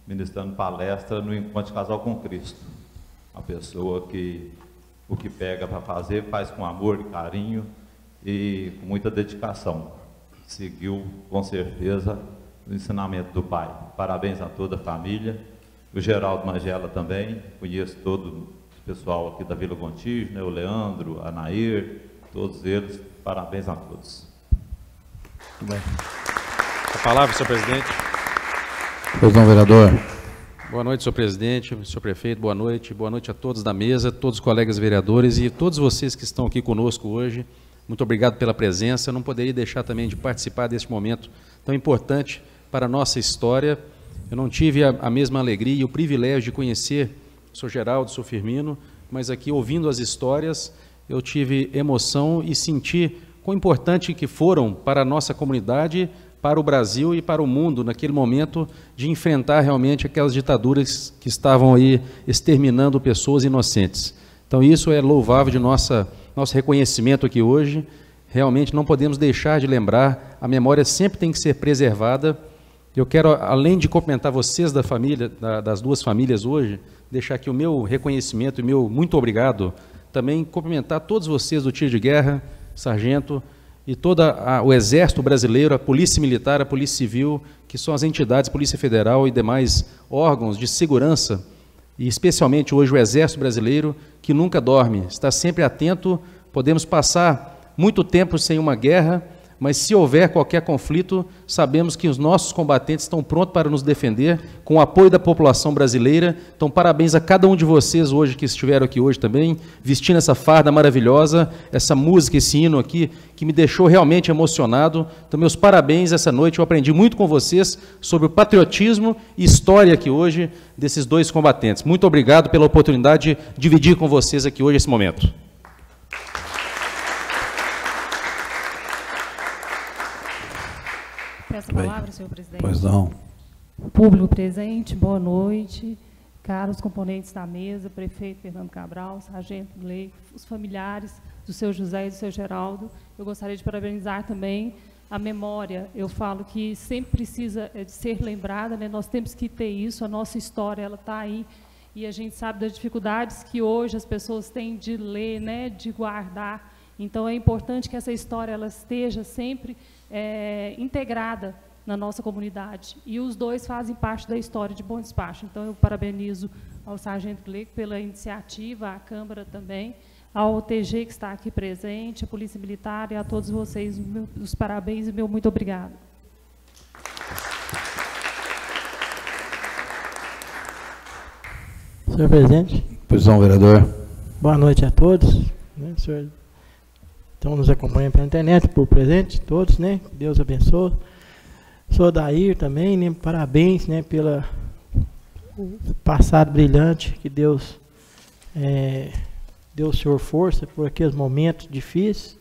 ministrando palestra no Encontro de Casal com Cristo. Uma pessoa que o que pega para fazer, faz com amor e carinho e com muita dedicação. Seguiu, com certeza, o ensinamento do pai. Parabéns a toda a família. O Geraldo Magela também, conheço todo o pessoal aqui da Vila Gontijo, né? O Leandro, a Nair, todos eles. Parabéns a todos. Muito bem. A palavra, senhor presidente. Pois não, vereador. Boa noite, senhor presidente, senhor prefeito, boa noite a todos da mesa, todos os colegas vereadores e todos vocês que estão aqui conosco hoje. Muito obrigado pela presença. Eu não poderia deixar também de participar deste momento tão importante para a nossa história. Eu não tive a mesma alegria e o privilégio de conhecer o senhor Geraldo, o senhor Firmino, mas aqui, ouvindo as histórias, eu tive emoção e senti quão importante que foram para a nossa comunidade, para o Brasil e para o mundo, naquele momento de enfrentar realmente aquelas ditaduras que estavam aí exterminando pessoas inocentes. Então, isso é louvável de nosso reconhecimento aqui hoje. Realmente não podemos deixar de lembrar, a memória sempre tem que ser preservada. Eu quero, além de cumprimentar vocês da família, das duas famílias hoje, deixar aqui o meu reconhecimento e meu muito obrigado, também cumprimentar todos vocês do tiro de guerra, sargento, e todo o Exército Brasileiro, a Polícia Militar, a Polícia Civil, que são as entidades, Polícia Federal e demais órgãos de segurança, e especialmente hoje o Exército Brasileiro, que nunca dorme, está sempre atento. Podemos passar muito tempo sem uma guerra, mas se houver qualquer conflito, sabemos que os nossos combatentes estão prontos para nos defender, com o apoio da população brasileira. Então, parabéns a cada um de vocês hoje que estiveram aqui hoje também, vestindo essa farda maravilhosa, essa música, esse hino aqui, que me deixou realmente emocionado. Então, meus parabéns essa noite. Eu aprendi muito com vocês sobre o patriotismo e história aqui hoje desses dois combatentes. Muito obrigado pela oportunidade de dividir com vocês aqui hoje esse momento. Peço a palavra, senhor presidente. Pois não. Público presente, boa noite. Caros componentes da mesa, prefeito Fernando Cabral, sargento Gleico, os familiares do seu José e do seu Geraldo. Eu gostaria de parabenizar também a memória. Eu falo que sempre precisa de ser lembrada, né? Nós temos que ter isso, a nossa história ela está aí, e a gente sabe das dificuldades que hoje as pessoas têm de ler, né? De guardar. Então, é importante que essa história ela esteja sempre integrada na nossa comunidade. E os dois fazem parte da história de Bom Despacho. Então, eu parabenizo ao sargento Gleico pela iniciativa, à Câmara também, ao TG que está aqui presente, à Polícia Militar e a todos vocês, os parabéns e meu muito obrigado. Senhor presidente. Pois não, vereador. Boa noite a todos. Né, senhor, então, nos acompanham pela internet, por presente, todos, né? Que Deus abençoe. Sou Dair também, né? Parabéns, né? Pelo passado brilhante, que Deus deu ao senhor força por aqueles momentos difíceis.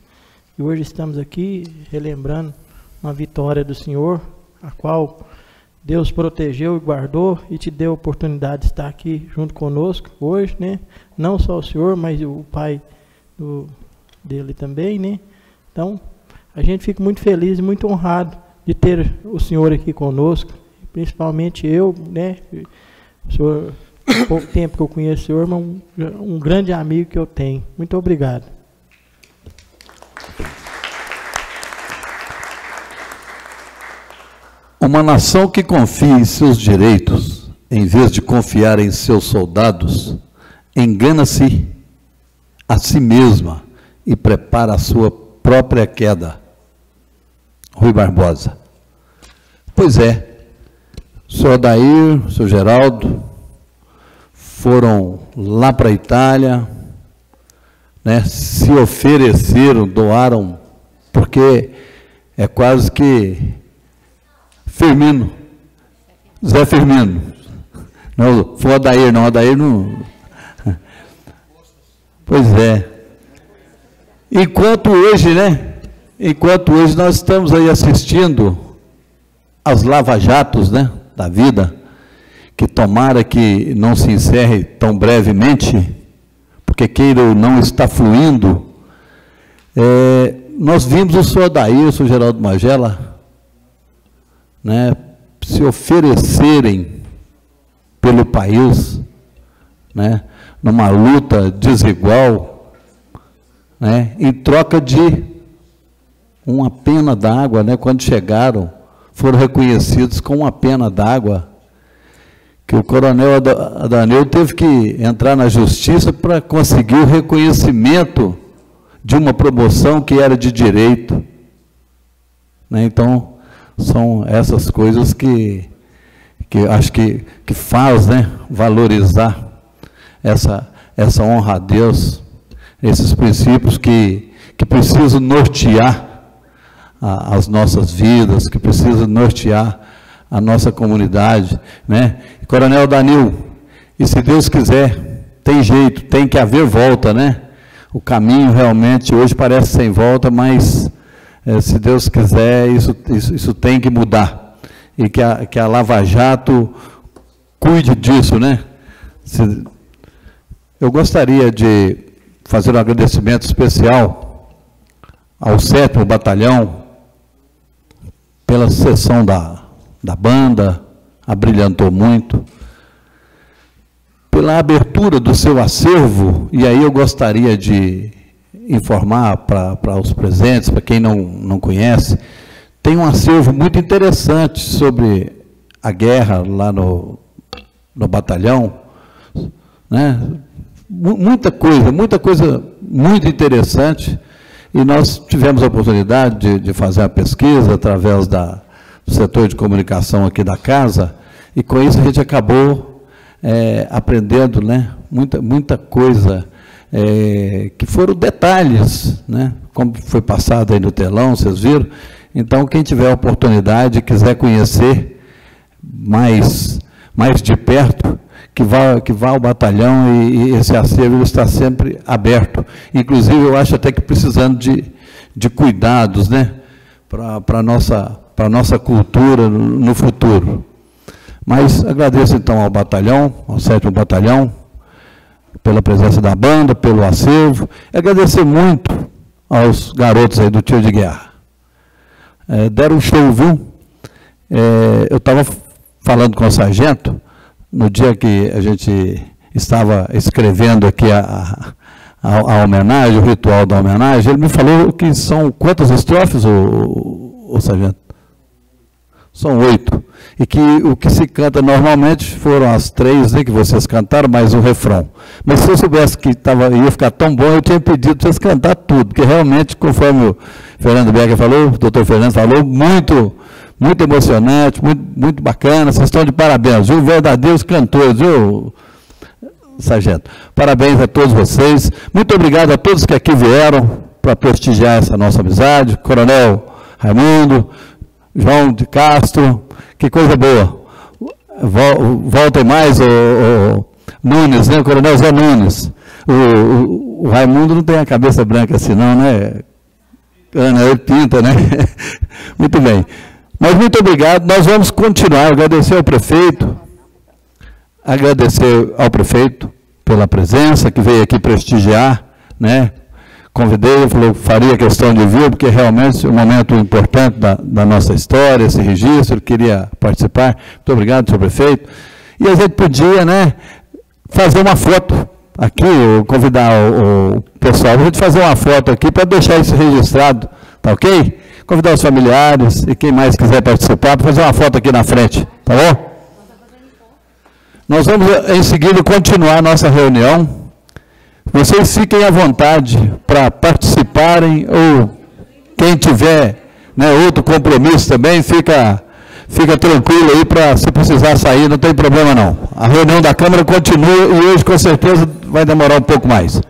E hoje estamos aqui relembrando uma vitória do senhor, a qual Deus protegeu e guardou e te deu a oportunidade de estar aqui junto conosco hoje, né? Não só o senhor, mas o pai dele também, né? Então, a gente fica muito feliz e muito honrado de ter o senhor aqui conosco, principalmente eu, né? O senhor, pouco tempo que eu conheço o senhor, mas um grande amigo que eu tenho. Muito obrigado. Uma nação que confia em seus direitos, em vez de confiar em seus soldados, engana-se a si mesma e prepara a sua própria queda. Rui Barbosa. Pois é, o senhor Adair, o senhor Geraldo, foram lá para a Itália, né, se ofereceram, doaram, porque é quase que Firmino, Zé Firmino. Não foi o Adair, não, o Adair não. Pois é. Enquanto hoje, né? Enquanto hoje nós estamos aí assistindo aos lava-jatos, né, da vida, que tomara que não se encerre tão brevemente, porque queira ou não está fluindo. Nós vimos o senhor Adair, o senhor Geraldo Magela, né, se oferecerem pelo país, né, numa luta desigual, né, em troca de uma pena d'água, né, quando chegaram, foram reconhecidos com uma pena d'água, que o coronel Adaneu teve que entrar na justiça para conseguir o reconhecimento de uma promoção que era de direito, né. Então, são essas coisas que acho que faz, né, valorizar essa honra a Deus, esses princípios que precisam nortear as nossas vidas, que precisam nortear a nossa comunidade, né? Coronel Danil, e se Deus quiser, tem jeito, tem que haver volta, né? O caminho realmente hoje parece sem volta, mas se Deus quiser, isso tem que mudar. E que a Lava Jato cuide disso, né? Eu gostaria de fazer um agradecimento especial ao 7º Batalhão pela sessão da banda, abrilhantou muito, pela abertura do seu acervo, e aí eu gostaria de informar para os presentes, para quem não conhece, tem um acervo muito interessante sobre a guerra lá no batalhão, né? Muita coisa muito interessante. E nós tivemos a oportunidade de fazer uma pesquisa através do setor de comunicação aqui da casa, e com isso a gente acabou aprendendo, né, muita coisa, que foram detalhes, né, como foi passado aí no telão, vocês viram. Então, quem tiver a oportunidade e quiser conhecer mais de perto, que vá ao batalhão, e esse acervo está sempre aberto. Inclusive, eu acho até que precisando de cuidados, né, para a nossa cultura no futuro. Mas agradeço, então, ao batalhão, ao 7º Batalhão, pela presença da banda, pelo acervo. E agradecer muito aos garotos aí do tiro de guerra. Deram um show, viu? Eu estava falando com o sargento, no dia que a gente estava escrevendo aqui a homenagem, o ritual da homenagem, ele me falou que são quantas estrofes, o sargento? São 8. E que o que se canta normalmente foram as 3, né, que vocês cantaram, mais o refrão. Mas se eu soubesse que ia ficar tão bom, eu tinha pedido para vocês cantar tudo, porque realmente, conforme o Fernando Becker falou, o doutor Fernando falou, muito emocionante, muito bacana. Vocês estão de parabéns, viu? Verdadeiros cantores, viu, sargento? Parabéns a todos vocês. Muito obrigado a todos que aqui vieram para prestigiar essa nossa amizade. Coronel Raimundo, João de Castro, que coisa boa. Voltem mais, o Nunes, né? O Coronel Zé Nunes. O Raimundo não tem a cabeça branca assim não, né? Ana, ele pinta, né? Muito bem. Mas muito obrigado. Nós vamos continuar. Agradecer ao prefeito pela presença, que veio aqui prestigiar, né? Convidei, ele falou que faria questão de vir, porque realmente é um momento importante da nossa história, esse registro, ele queria participar. Muito obrigado, senhor prefeito. E a gente podia, né, fazer uma foto aqui, convidar o pessoal, a gente fazer uma foto aqui para deixar isso registrado, tá ok? Convidar os familiares e quem mais quiser participar para fazer uma foto aqui na frente, tá bom? Nós vamos, em seguida, continuar a nossa reunião. Vocês fiquem à vontade para participarem, ou quem tiver, né, outro compromisso também, fica tranquilo aí para, se precisar sair, não tem problema não. A reunião da Câmara continua e hoje com certeza vai demorar um pouco mais.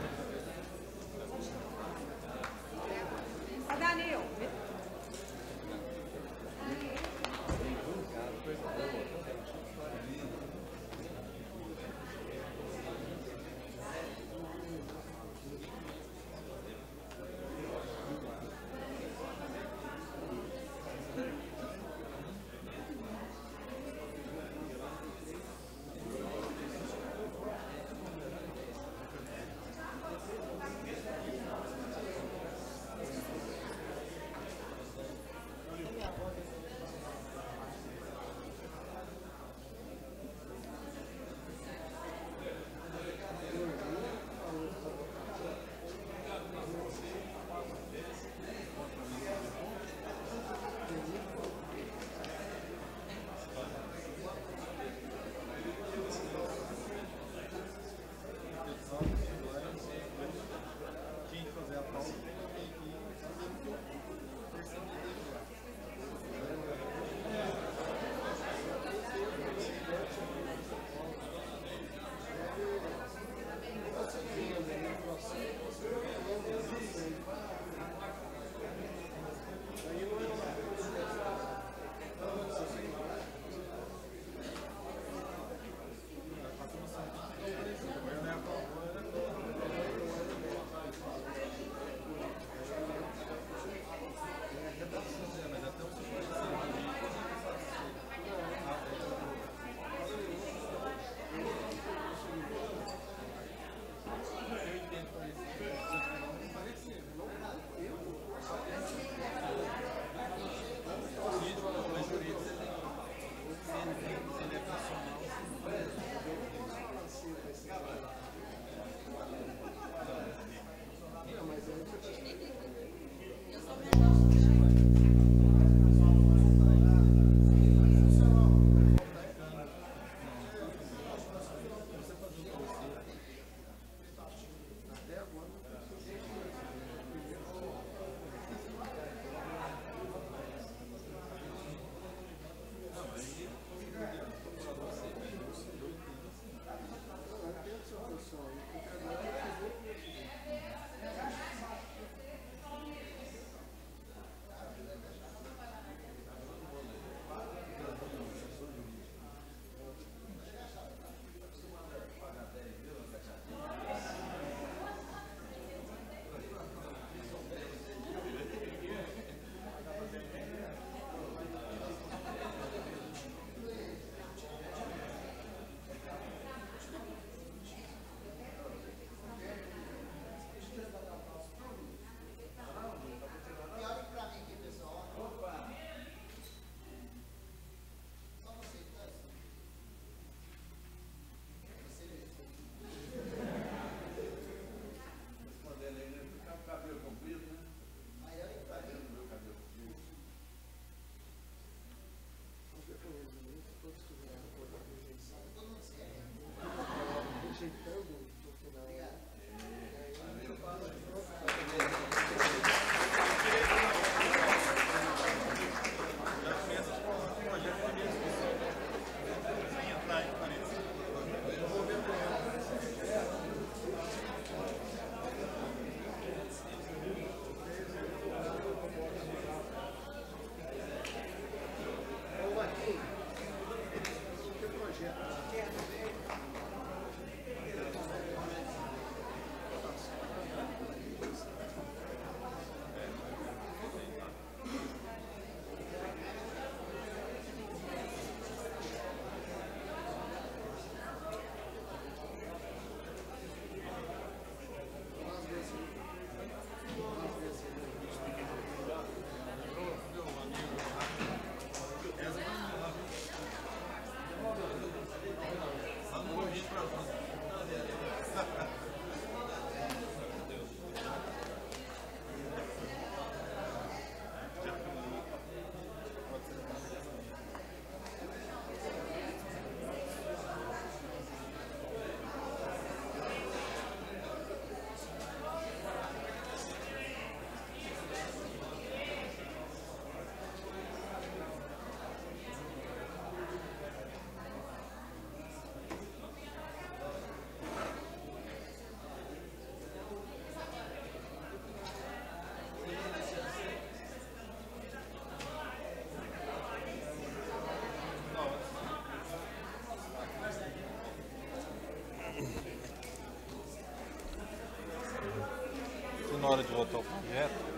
hora de votar o projeto.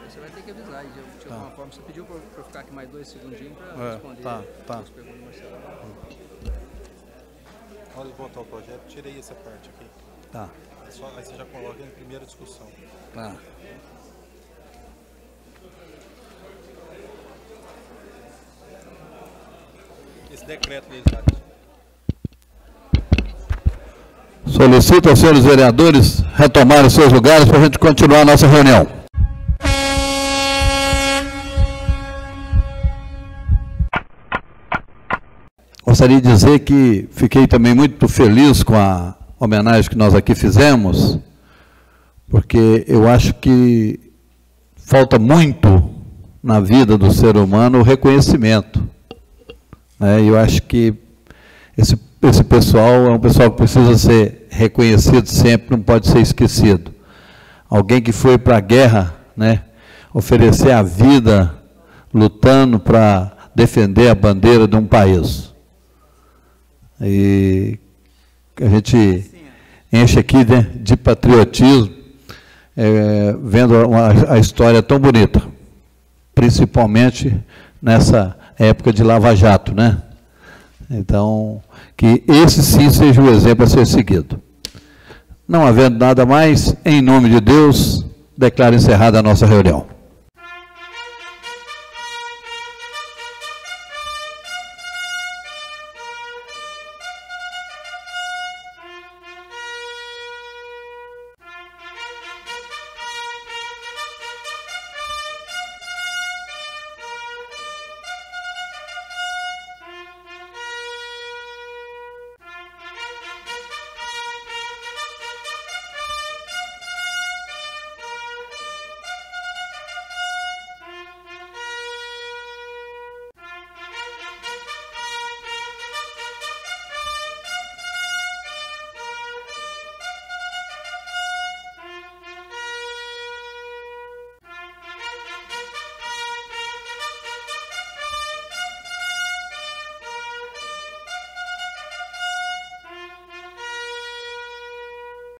Você vai ter que avisar aí, de alguma forma. Você pediu para eu ficar aqui mais 2 segundinhos para responder. Tá. As perguntas do Marcelo. Na hora de votar o projeto, tirei essa parte aqui. Tá. Aí você já coloca em primeira discussão. Tá. Esse decreto legislativo. Solicito aos senhores vereadores retomarem seus lugares para a gente continuar a nossa reunião. Gostaria de dizer que fiquei também muito feliz com a homenagem que nós aqui fizemos, porque eu acho que falta muito na vida do ser humano o reconhecimento. Eu acho que esse pessoal é um pessoal que precisa ser reconhecido sempre, não pode ser esquecido. Alguém que foi para a guerra, oferecer a vida, lutando para defender a bandeira de um país. E a gente enche aqui de patriotismo, vendo a história tão bonita, principalmente nessa época de Lava Jato, Então, que esse sim seja o exemplo a ser seguido. Não havendo nada mais, em nome de Deus, declaro encerrada a nossa reunião.